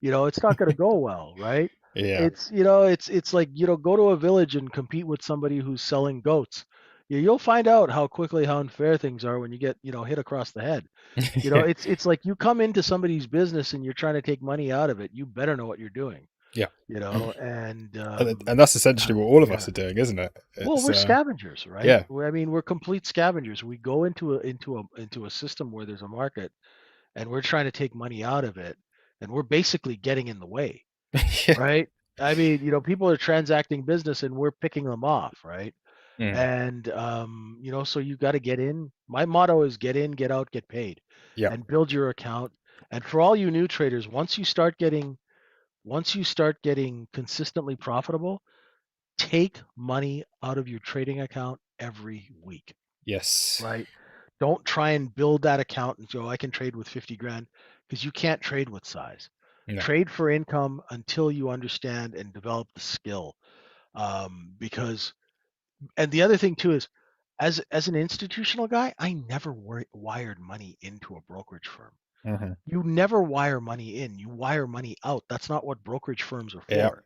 it's not going to go well, right? yeah, It's like, go to a village and compete with somebody who's selling goats. You'll find out how quickly how unfair things are when you get, hit across the head. yeah, It's like you come into somebody's business and you're trying to take money out of it. You better know what you're doing, yeah. and And that's essentially what all of yeah. us are doing, isn't it? Well, It's we're scavengers, right? yeah, I mean, we're complete scavengers. We go into a system where there's a market and we're trying to take money out of it, and we're basically getting in the way, yeah, right? I mean, people are transacting business and we're picking them off, right? mm, And so you got to get in. My motto is get in, get out, get paid, yeah, and build your account. And for all you new traders, once you start getting consistently profitable, take money out of your trading account every week, yes, right? Don't try and build that account and go, I can trade with 50 grand, because you can't trade with size. no, Trade for income until you understand and develop the skill. Because, and the other thing too is, as an institutional guy, I never wired money into a brokerage firm. hmm, You never wire money in, you wire money out. That's not what brokerage firms are yeah, for,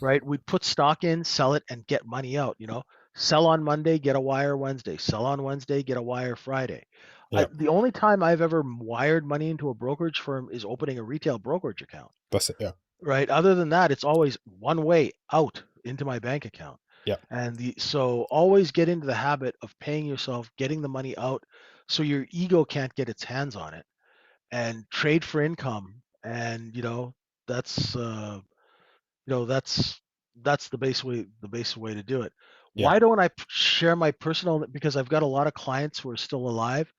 right? We put stock in, sell it, and get money out. Sell on Monday, get a wire Wednesday. Sell on Wednesday, get a wire Friday. Yeah. The only time I've ever wired money into a brokerage firm is opening a retail brokerage account, That's it. Yeah. right? Other than that, it's always one way out into my bank account. Yeah. And so always get into the habit of paying yourself, getting the money out so your ego can't get its hands on it, and trade for income. And that's that's the base way to do it. Yeah. Why don't I share my personal, because I've got a lot of clients who are still alive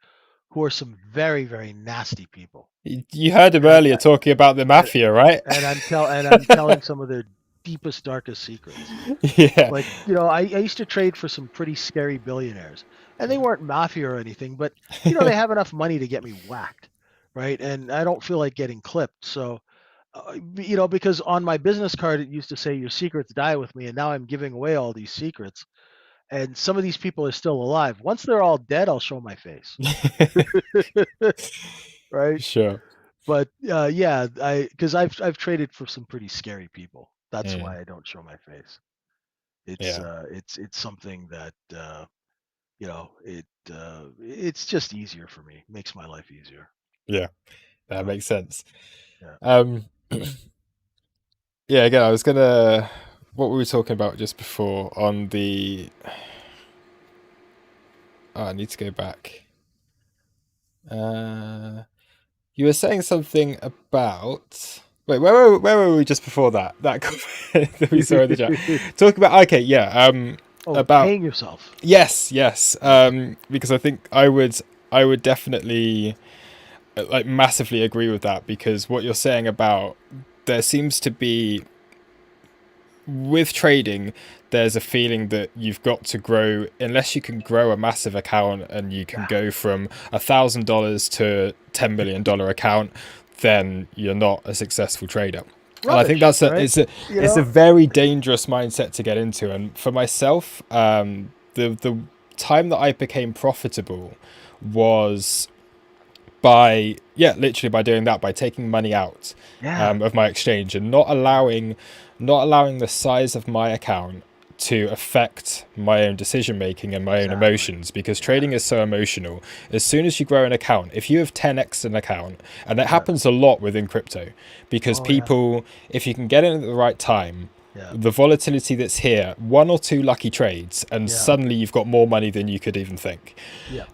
who are some very, very nasty people. You heard him And earlier talking about the and mafia, right? I'm telling some of their deepest, darkest secrets. Yeah. Like, I used to trade for some pretty scary billionaires, and they weren't mafia or anything, but they have enough money to get me whacked, right? And I don't feel like getting clipped. So, because on my business card it used to say your secrets die with me, and now I'm giving away all these secrets, and some of these people are still alive. Once they're all dead, I'll show my face, right? Sure. But yeah, because I've traded for some pretty scary people. That's Mm. why I don't show my face. Yeah. It's something that it's just easier for me. Makes my life easier. Yeah. You That know. makes sense. Yeah. Um, yeah. Again, I was gonna. What were we talking about just before on the? Oh, I need to go back. Uh, you were saying something about. Wait, where were we just before that? That comment that we saw in the chat. Talk about. Okay, yeah. Oh, About paying yourself. yes, yes. Yeah. Because I think I would definitely like massively agree with that because what you're saying about there seems to be with trading there's a feeling that you've got to grow unless you can grow a massive account and you can Yeah. go from $1,000 to $10 million account, then you're not a successful trader. And I think Rubbish, right? You it's a know. very dangerous mindset to get into. And for myself, the time that I became profitable was by literally by doing that, by taking money out Yeah. of my exchange and not allowing the size of my account to affect my own decision making and my own Exactly. emotions, because Yeah. trading is so emotional. As soon as you grow an account, if you have 10x an account, and it Yeah. happens a lot within crypto, because Oh yeah. people, if you can get in at the right time, Yeah. the volatility that's here, one or two lucky trades, and Yeah. suddenly you've got more money than you could even think. Yeah.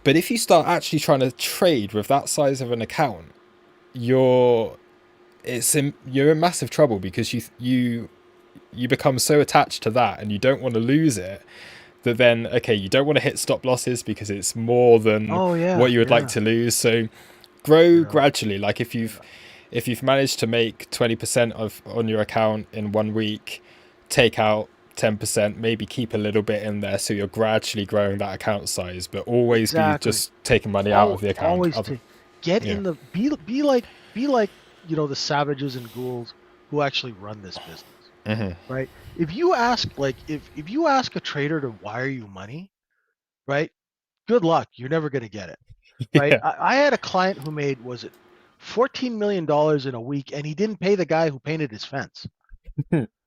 But if you start actually trying to trade with that size of an account, you're you're in massive trouble because you become so attached to that and you don't want to lose it, that then okay, you don't want to hit stop losses because it's more than Oh what yeah. you would like Yeah. to lose. So grow You know. gradually. Like Yeah. if you've managed to make 20% of on your account in 1 week, take out 10%, maybe keep a little bit in there so you're gradually growing that account size, but always be Exactly. just taking money out of the account. Always to get Yeah. in the be like the savages and ghouls who actually run this business, Hmm. right? If you ask a trader to wire you money, right? Good luck. You're never going to get it, right? Yeah. I had a client who made, was it $14 million in a week, and he didn't pay the guy who painted his fence,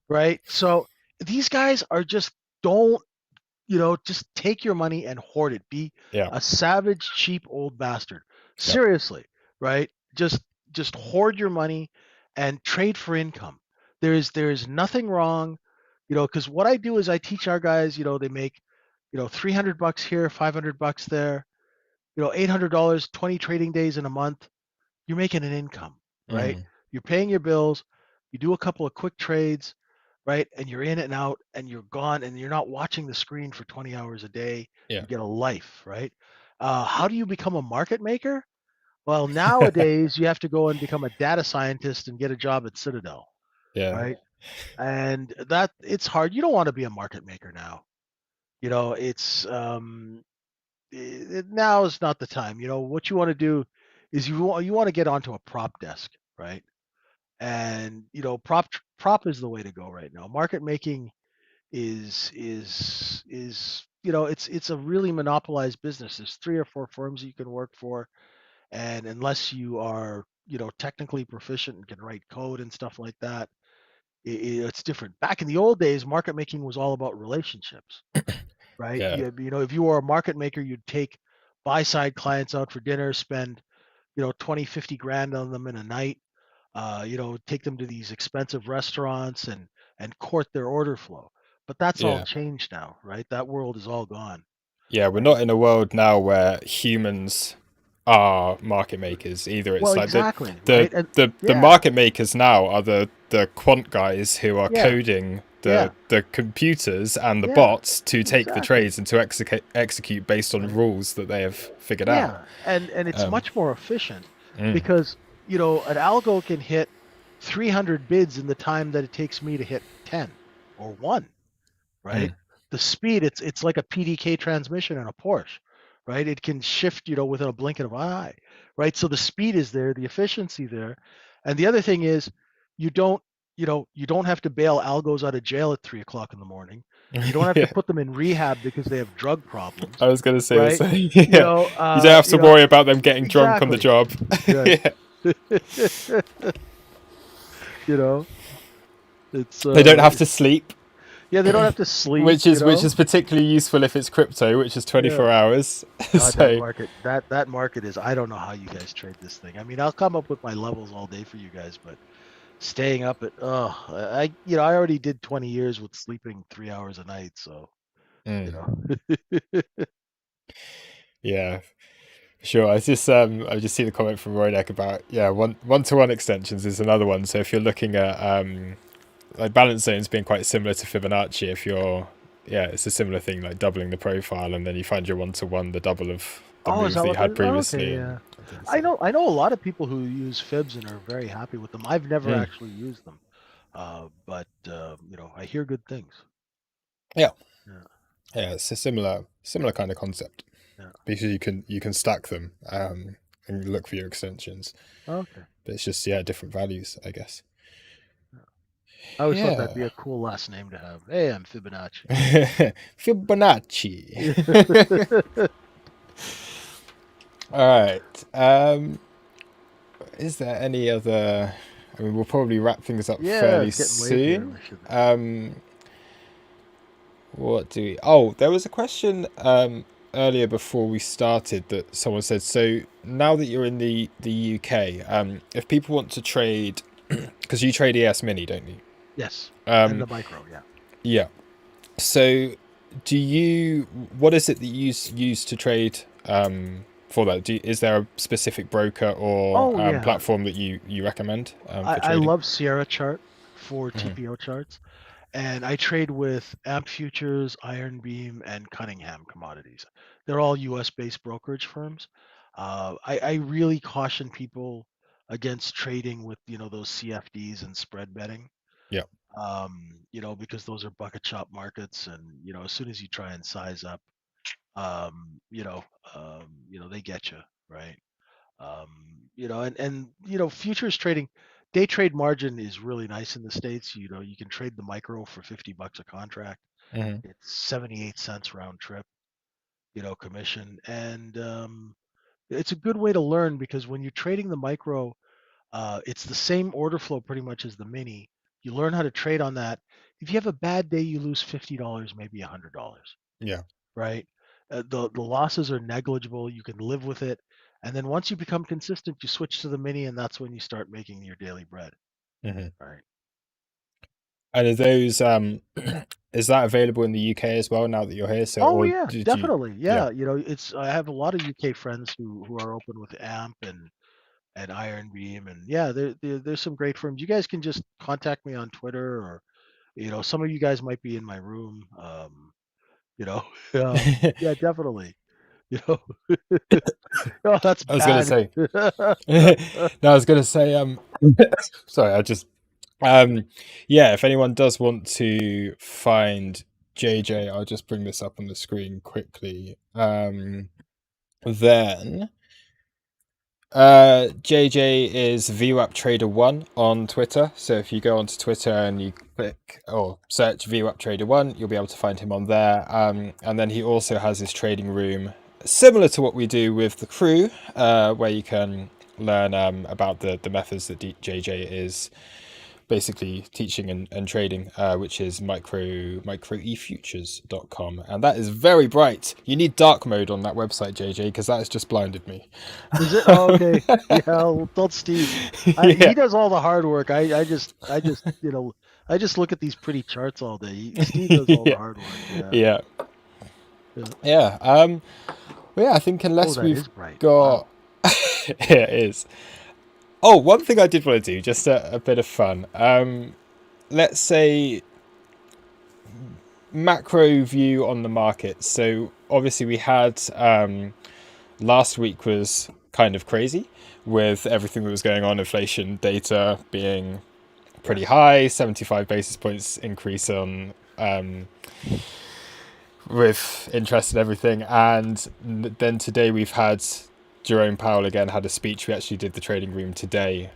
right? So these guys are just, don't, just take your money and hoard it. Be Yeah. a savage, cheap old bastard. Yep. Seriously, right? Just hoard your money and trade for income. There is nothing wrong, because what I do is I teach our guys, they make, $300 here, $500 there, $800, 20 trading days in a month. You're making an income, right? Mm. You're paying your bills. You do a couple of quick trades, right? And you're in and out and you're gone, and you're not watching the screen for 20 hours a day. Yeah. You get a life, right? How do you become a market maker? Well, nowadays you have to go and become a data scientist and get a job at Citadel, Yeah. right? And that, it's hard. You don't want to be a market maker now. It's now is not the time. What you want to do is you want to get onto a prop desk, right? And prop is the way to go right now. Market making is it's a really monopolized business. There's three or four firms you can work for, and unless you are technically proficient and can write code and stuff like that, it's different. Back in the old days, market making was all about relationships, right? Yeah. If you were a market maker, you'd take buy side clients out for dinner, spend 20, 50 grand on them in a night. Take them to these expensive restaurants and court their order flow. But that's all Yeah. changed now, right? That world is all gone, Yeah, we're right? not in a world now where humans are market makers either. Well, It's like exactly, the right? And the yeah, market makers now are the quant guys who are yeah, coding yeah, the computers and the yeah, bots to take the exactly, trades and to execute based on right? rules that they have figured out. Yeah, and it's Um, much more efficient mm, because an algo can hit 300 bids in the time that it takes me to hit 10 or 1, right? mm. The speed, it's like a PDK transmission in a Porsche, right? It can shift, within a blink of an eye, right? So the speed is there, the efficiency there, and the other thing is, you don't, you don't have to bail algos out of jail at 3 o'clock in the morning. You don't have to Yeah, put them in rehab because they have drug problems, I was gonna say the right? same. Yeah, you don't have to worry about them getting drunk on the Exactly, job. right? Yeah, you know, it's they don't have to sleep, yeah, they don't have to sleep, which is particularly useful if it's crypto, which is yeah. 24 hours. God, that So. market, that market is, I don't know how you guys trade this thing. I mean, I'll come up with my levels all day for you guys, but staying up at, I already did 20 years with sleeping 3 hours a night, so you Mm. know. Yeah, sure. I just see the comment from Roydek about one to one extensions is another one. So if you're looking at like balance zones being quite similar to Fibonacci, if you're it's a similar thing like doubling the profile and then you find your one to one the double of the Oh, is move that that you what that had is? Oh, okay, previously yeah. and things I like know, I know a lot of people who use fibs and are very happy with them. I've that. never actually used them, but I hear good things. Yeah, Yeah, yeah, it's a similar kind of concept yeah. because you can stack them and look for your extensions, Okay. but it's just different values, I guess. Yeah. I always thought that'd Yeah. be a cool last name to have. Hey, I'm Fibonacci. Fibonacci. All right. Is there any other? I mean, we'll probably wrap things up Yeah, fairly it's getting late here. soon. We should. What do we? Oh, there was a question earlier before we started that someone said. So now that you're in the UK, if people want to trade, because you trade ES Mini, don't you? Yes, and Um, the micro. Yeah. yeah. So, do you? What is it that you use to trade for that? Is there a specific broker or Oh yeah. platform that you recommend for I trading? love Sierra Chart for Hmm. TPO charts, and I trade with Amp Futures, Iron Beam, and Cunningham Commodities. They're all U.S. based brokerage firms. I really caution people against trading with those CFDs and spread betting. Yeah. Because those are bucket shop markets, and as soon as you try and size up, they get you, right? And futures trading, day trade margin is really nice in the States. You can trade the micro for $50 a contract. Hmm. It's 78 cents round trip, commission. And it's a good way to learn because when you're trading the micro, it's the same order flow pretty much as the mini. You learn how to trade on that. If you have a bad day, you lose $50, maybe $100, Yeah. right? The losses are negligible. You can live with it, and then once you become consistent, you switch to the mini, and that's when you start making your daily bread, Hmm. right? And are those is that available in the UK as well now that you're here? So, Oh or yeah, did you? definitely. Yeah. Yeah, it's I have a lot of UK friends who are open with AMP and Iron Beam, and yeah, there's some great firms. You guys can just contact me on Twitter, or some of you guys might be in my room. You know, yeah, definitely. You know, oh, that's I was gonna bad. say. No, I was gonna say. Sorry, I just. Yeah, if anyone does want to find JJ, I'll just bring this up on the screen quickly. Then JJ is VWAPtrader1 on Twitter. So if you go onto Twitter and you click or search VWAPtrader1, you'll be able to find him on there. And then he also has his trading room, similar to what we do with the crew, where you can learn about the methods that JJ is basically teaching and trading, which is microefutures.com, and that is very bright. You need dark mode on that website, JJ, because that has just blinded me. Is it? Oh, okay. Yeah, well, tell Steve. Yeah, He does all the hard work. I just, I just look at these pretty charts all day. Steve does all the yeah, hard work. Yeah. yeah, Yeah. yeah. Well, yeah, I think Oh, unless that we've is bright. got, Wow. yeah, it is. Oh, one thing I did want to do, just a bit of fun. Let's say macro view on the market. So obviously we had last week was kind of crazy with everything that was going on, inflation data being pretty Yes. high, 75 basis points increase on with interest and everything. And then today we've had Jerome Powell again had a speech. We actually did the trading room today.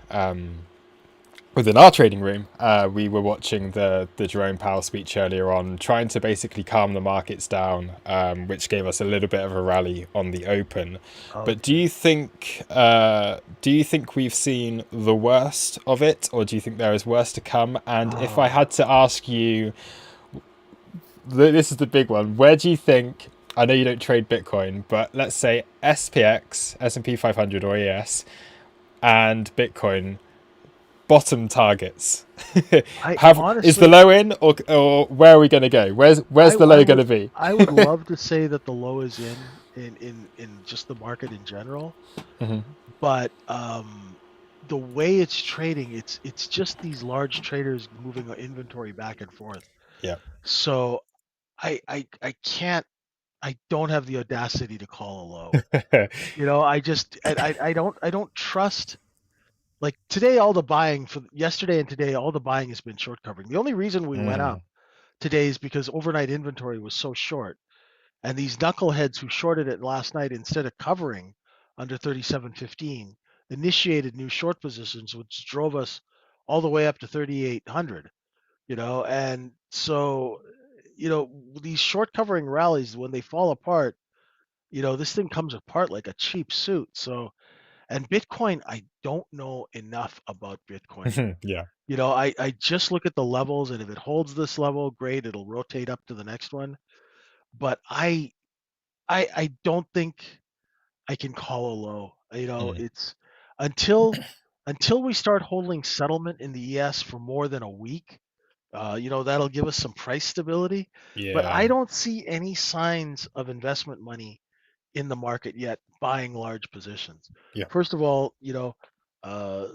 Within our trading room, we were watching the Jerome Powell speech earlier on, trying to basically calm the markets down, which gave us a little bit of a rally on the open. But Okay. do you think we've seen the worst of it, or do you think there is worse to come? And if I Oh, had to ask you, this is the big one. Where do you think? I know you don't trade Bitcoin, but let's say SPX, S&P 500 or ES, and Bitcoin bottom targets. I Have is the honestly, low in, or where are we going to go? Where's the I low going would, to be? I would love to say that the low is in just the market in general, but the way it's trading, it's just these large traders moving inventory back and forth. Yeah. So I can't, I don't have the audacity to call a low. I don't trust. Like today, all the buying for yesterday and today, all the buying has been short covering. The only reason we went up Mm, today is because overnight inventory was so short, and these knuckleheads who shorted it last night instead of covering under 37.15 initiated new short positions, which drove us all the way up to 3800. And so these short covering rallies, when they fall apart, this thing comes apart like a cheap suit. So, and Bitcoin, I don't know enough about Bitcoin. yeah. I just look at the levels, and if it holds this level, great, it'll rotate up to the next one. But I don't think I can call a low. Mm, It's until until we start holding settlement in the ES for more than a week. That'll give us some price stability. But yeah. I don't see any signs of investment money in the market yet buying large positions. Yeah. First of all, uh,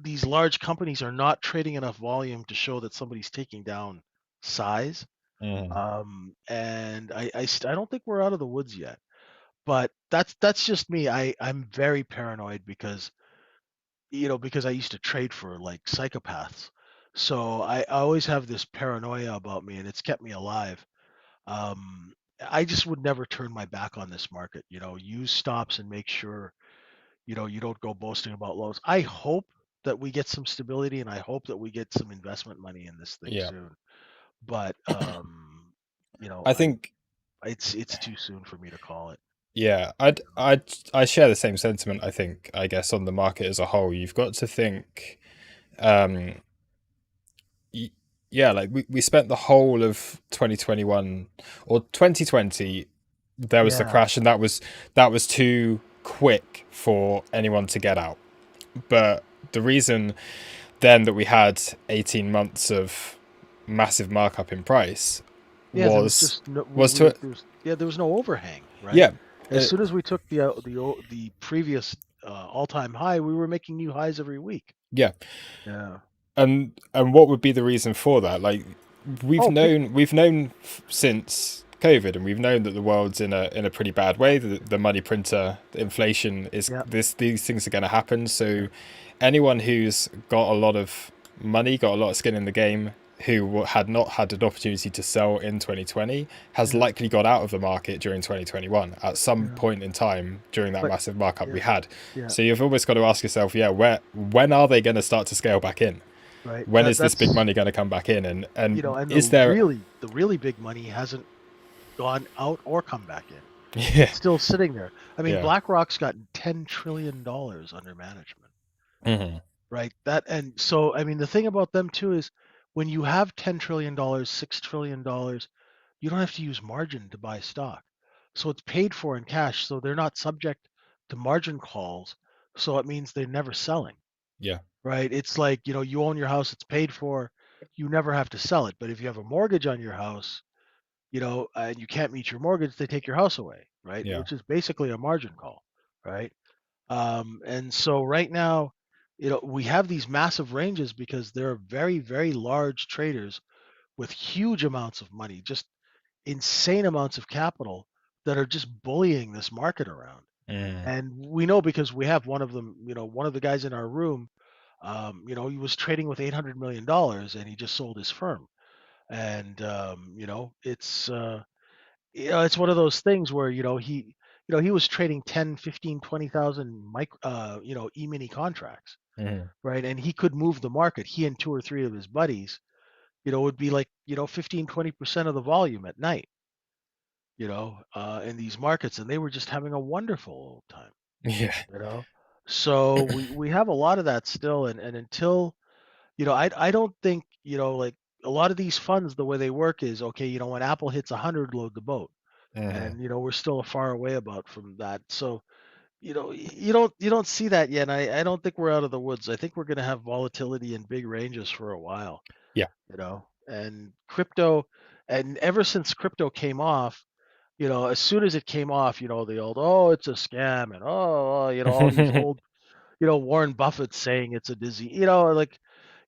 these large companies are not trading enough volume to show that somebody's taking down size. Mm, And I don't think we're out of the woods yet. But that's just me. I'm very paranoid because I used to trade for like psychopaths. So I always have this paranoia about me, and it's kept me alive. Um, I just would never turn my back on this market. Use stops and make sure you don't go boasting about lows. I hope that we get some stability, and I hope that we get some investment money in this thing yeah. soon. But I think it's too soon for me to call it. yeah. I share the same sentiment. I think I guess on the market as a whole, you've got to think. Um, y- yeah, like we spent the whole of 2021 or 2020, there was the Yeah. crash, and that was too quick for anyone to get out. But the reason then that we had 18 months of massive markup in price Yeah, there was was just no was to there was no overhang, right? yeah, As soon as we took the previous all-time high, we were making new highs every week. yeah. Yeah. And what would be the reason for that? Like we've Oh, big. known since COVID, and we've known that the world's in a pretty bad way. The money printer, the inflation is Yeah. these things are going to happen. Yeah. So anyone who's got a lot of money, got a lot of skin in the game, who had not had an opportunity to sell in 2020, has Yeah. likely got out of the market during 2021 at some Yeah. point in time during that But massive markup yeah. we had. Yeah. So you've almost got to ask yourself, yeah, when are they going to start to scale back in? Right. When That is this big that's money going to come back in? And and is there? the really big money hasn't gone out or come back in. Yeah, It's still sitting there. I mean, yeah, BlackRock's got $10 trillion under management. hmm right? That and so I mean the thing about them too is when you have $10 trillion, $6 trillion, you don't have to use margin to buy stock. So it's paid for in cash, so they're not subject to margin calls. So it means they're never selling, Yeah. right? It's like, you own your house, it's paid for, you never have to sell it. But if you have a mortgage on your house, and you can't meet your mortgage, they take your house away, right? Yeah. Which is basically a margin call, right? And so right now, we have these massive ranges because there are very, very large traders with huge amounts of money, just insane amounts of capital that are just bullying this market around. Mm. And we know because we have one of them, one of the guys in our room, he was trading with $800 million and he just sold his firm. And it's one of those things where he was trading 10, 15, 20,000 e-mini contracts, Mm. right? And he could move the market. He and two or three of his buddies, would be like 15, 20% of the volume at night, in these markets, and they were just having a wonderful old time, Yeah. you know so we have a lot of that still, and until I don't think, like, a lot of these funds, the way they work is, okay, when Apple hits 100, load the boat. Mm. And we're still a far away about from that. So you don't see that yet. And I don't think we're out of the woods. I think we're going to have volatility in big ranges for a while. Yeah. And crypto, and ever since crypto came off, as soon as it came off, the old, oh, it's a scam, and all these old, Warren Buffett saying it's a dizzy, like,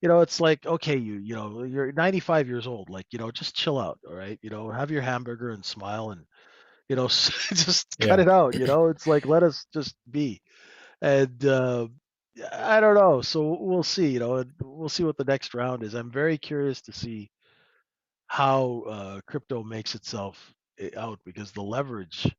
it's like, okay, you're 95 years old, like, just chill out, all right, have your hamburger and smile, and just cut Yeah. it out. It's like, let us just be. And I don't know. So we'll see. And we'll see what the next round is. I'm very curious to see how crypto makes itself out, because the leverage.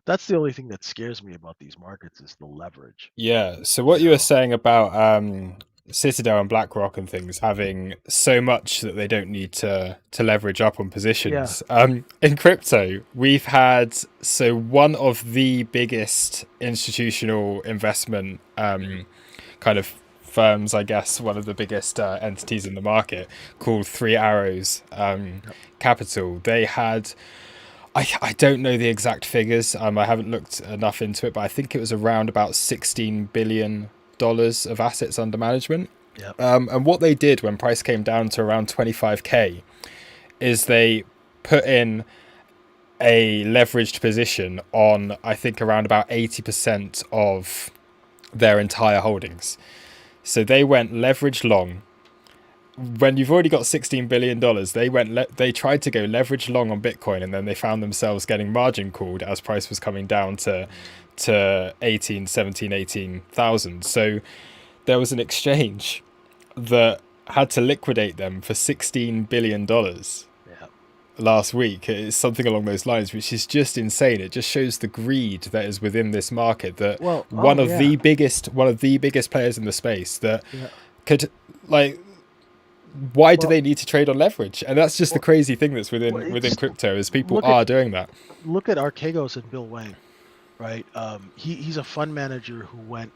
That's the only thing that scares me about these markets is the leverage. Yeah. So You what you were know. saying about Citadel and BlackRock and things having so much that they don't need to leverage up on Yeah. positions. In crypto, we've had one of the biggest institutional investment kind of firms, I guess, one of the biggest entities in the market, called Three Arrows Yep. Capital. They had, I don't know the exact figures. I haven't looked enough into it, but I think it was around about $16 billion of assets under management. Yep. And what they did when price came down to around 25K is they put in a leveraged position on, I think, around about 80% of their entire holdings. So they went leverage long. When you've already got $16 billion, they tried to go leverage long on Bitcoin, and then they found themselves getting margin called as price was coming down to 18, 17, 18,000. So there was an exchange that had to liquidate them for $16 billion Yeah. last week. It's something along those lines, which is just insane. It just shows the greed that is within this market, that Well. one Oh of yeah. the biggest players in the space that Yeah. could, like, why do Well. they need to trade on leverage? And that's just the Well. crazy thing that's within Just crypto, is people look at are doing that. look at Archegos and Bill Wang, right? He's a fund manager who went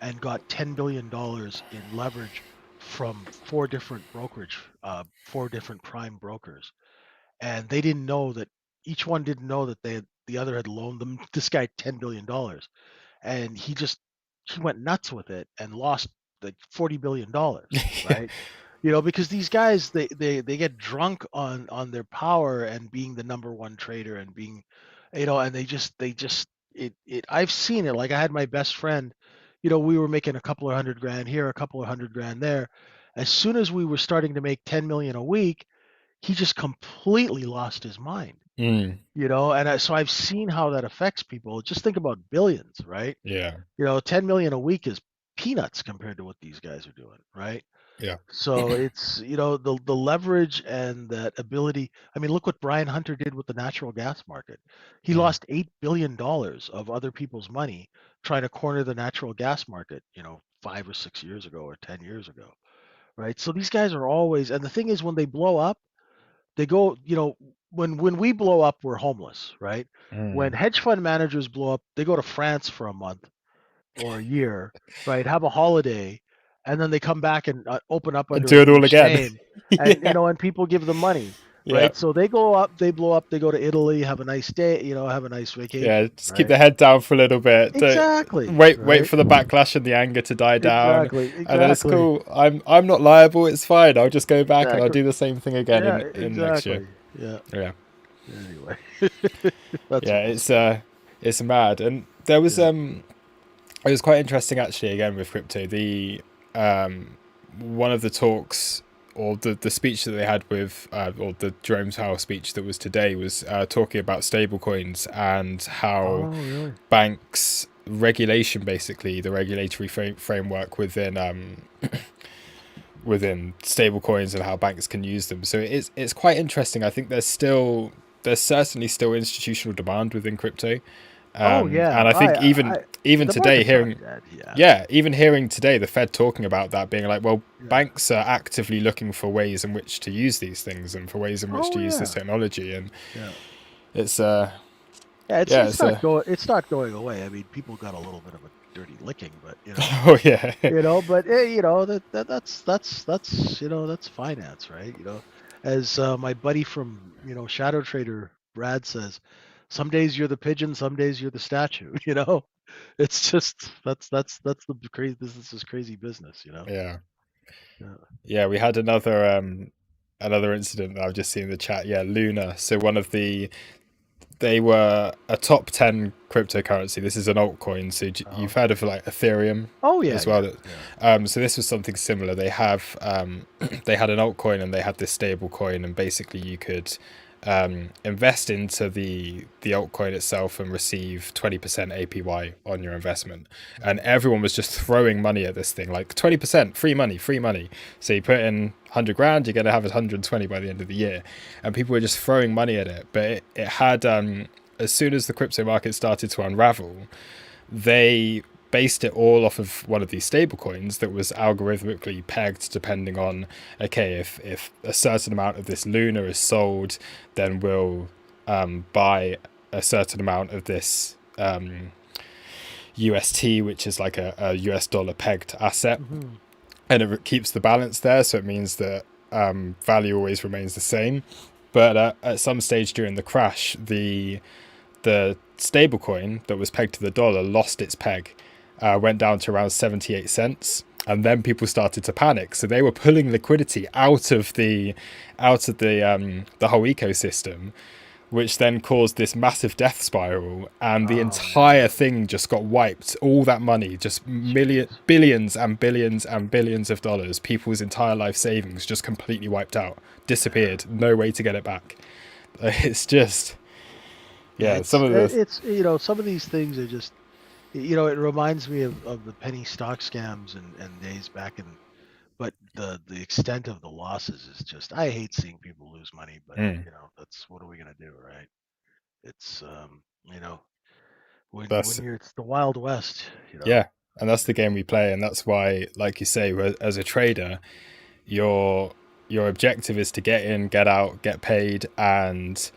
and got $10 billion in leverage from four different prime brokers, and they didn't know that each one didn't know that the other had loaned them this guy $10 billion, and he went nuts with it and lost like $40 billion, Yeah. right? Because these guys, they get drunk on their power and being the number one trader and being, and they just it I've seen it. Like, I had my best friend, we were making a couple of hundred grand here, a couple of hundred grand there. As soon as we were starting to make 10 million a week, he just completely lost his mind. Mm, So I've seen how that affects people. Just think about billions, right? yeah. 10 million a week is peanuts compared to what these guys are doing, right? Yeah. So it's, the leverage and that ability. I mean, look what Brian Hunter did with the natural gas market. He Mm, lost $8 billion of other people's money trying to corner the natural gas market, 5 or 6 years ago or 10 years ago, right? So these guys are always, and the thing is, when they blow up, they go, when we blow up, we're homeless, right? When mm. hedge fund managers blow up, they go to France for a month or a year, right? Have a holiday, and then they come back and open up And under do a it new all again. name, and Yeah. and people give them money, Yeah. right? So they go up, they blow up, they go to Italy, have a nice day, have a nice Yeah, vacation, just keep right? the head down for a little bit. Don't Exactly, wait right? for the backlash and the anger to die down, Exactly, and then it's exactly, cool. I'm not liable. It's fine. I'll just go back and I'll exactly. do the same thing again Yeah, in next year. exactly. Yeah. Yeah, Anyway, that's yeah. awesome. It's mad, and there was Yeah. it was quite interesting actually. Again with crypto, the one of the talks or the speech that they had with or the Jerome Powell speech that was today was talking about stable coins and how Oh, really? banks regulation, basically the regulatory framework within stable coins and how banks can use them. So it's quite interesting. I think there's certainly still institutional demand within crypto, Oh, yeah. and I think even The today, market's not hearing dead. Yeah. yeah, even hearing today the Fed talking about that, being like, well, Yeah. banks are actively looking for ways in which to use these things and for ways in which Oh, to use this yeah. technology, and Yeah. it's Yeah. It's yeah, it's not going. It's not going away. I mean, people got a little bit of a dirty licking, but oh yeah, but that's finance, right? As my buddy from Shadow Trader Brad says, some days you're the pigeon, some days you're the statue. It's just that's the crazy. This is crazy business. yeah. Yeah. Yeah, we had another incident that I've just seen in the chat. Yeah, Luna. So they were a top 10 cryptocurrency. This is an altcoin. So Oh, you've heard of like Ethereum oh yeah, as well. yeah, yeah. So this was something similar. They have they had an altcoin and they had this stable coin, and basically you could invest into the altcoin itself and receive 20% APY on your investment. And everyone was just throwing money at this thing, like 20% free money, free money. So you put in 100 grand, you're going to have 120 by the end of the year. And people were just throwing money at it. But it had, as soon as the crypto market started to unravel, they based it all off of one of these stable coins that was algorithmically pegged depending on, okay, if a certain amount of this Luna is sold, then we'll buy a certain amount of this UST, which is like a US dollar pegged asset, Hmm. and it keeps the balance there. So it means that value always remains the same. But at some stage during the crash, the stablecoin that was pegged to the dollar lost its peg, went down to around 78 cents, and then people started to panic. So they were pulling liquidity out of the whole ecosystem, which then caused this massive death spiral, and the Oh man, entire thing just got wiped. All that money, just jeez. billions and billions and billions of dollars, people's entire life savings just completely wiped out, Yeah. disappeared, no way to get it back. It's just, Yeah, yeah, some of the it's some of these things are just it reminds me of the penny stock scams and days back in, but the extent of the losses is just, I hate seeing people lose money, but mm, that's, what are we gonna do, right? It's you know when that's it's the Wild West, yeah, and that's the game we play, and that's why, like you say, as a trader, your your objective is to get in, get out, get paid, and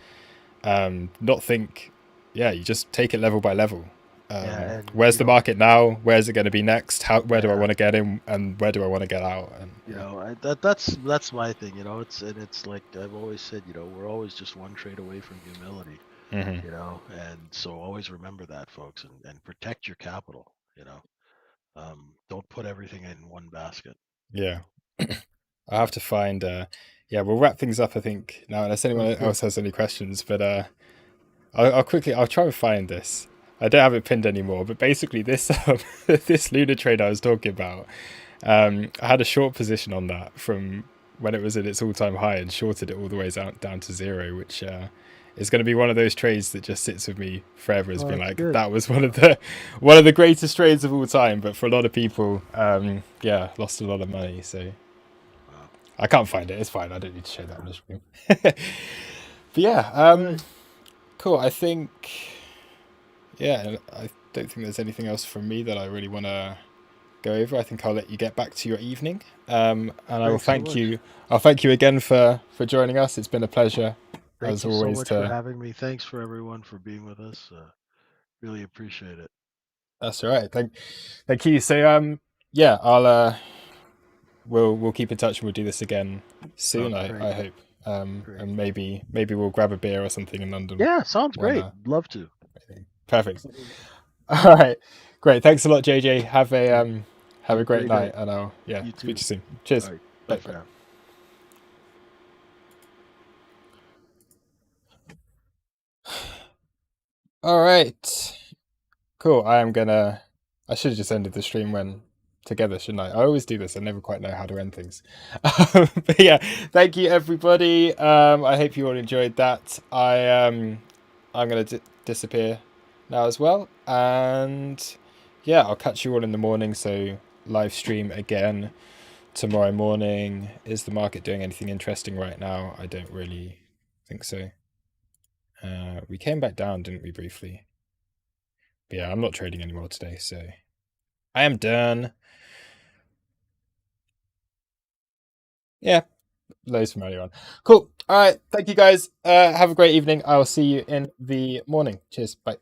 not think. Yeah, you just take it level by level. Yeah, and Where's the market now? Where's it going to be next? Where do I yeah, want to get in, and where do I want to get out? And yeah, that's my thing, it's like I've always said, we're always just one trade away from humility, hmm and so always remember that, folks, and protect your capital, don't put everything in one basket. yeah. I have to find. Yeah, we'll wrap things up, I think, now, unless anyone Sounds good. else has any questions. But I'll try and find this. I don't have it pinned anymore, but basically this this Luna trade I was talking about, I had a short position on that from when it was at its all-time high and shorted it all the way down to zero, which is going to be one of those trades that just sits with me forever as Oh, being that's like, good. that was one of the greatest trades of all time. But for a lot of people, yeah, lost a lot of money. So Wow. I can't find it. It's fine. I don't need to show that on the screen. But yeah, All right. cool. I think, yeah, I don't think there's anything else from me that I really want to go over. I think I'll let you get back to your evening. And I will Thanks so thank much. you. I'll thank you again for joining us. It's been a pleasure Thank as you so always much for to. having me. Thanks for everyone for being with us. Really appreciate it. That's all right. Thank you. So yeah, we'll keep in touch and we'll do this again soon. Sounds great. I hope. Great. And maybe we'll grab a beer or something in London. Yeah, sounds when, great. Love to. Perfect. All right, great. Thanks a lot, JJ. Have a great Great night, day. and I'll You speak to you too. soon. Cheers. All right. Bye Bye. for now. All right. Cool. I should have just ended the stream when together, shouldn't I? I always do this. I never quite know how to end things. But yeah, thank you everybody. I hope you all enjoyed that. I'm gonna disappear now as well, and yeah, I'll catch you all in the morning. So live stream again tomorrow morning. Is the market doing anything interesting right now? I don't really think so. We came back down, didn't we, briefly? But yeah, I'm not trading anymore today, so I am done. Yeah, loads from earlier on. Cool. All right. Thank you guys. Have a great evening. I'll see you in the morning. Cheers. Bye.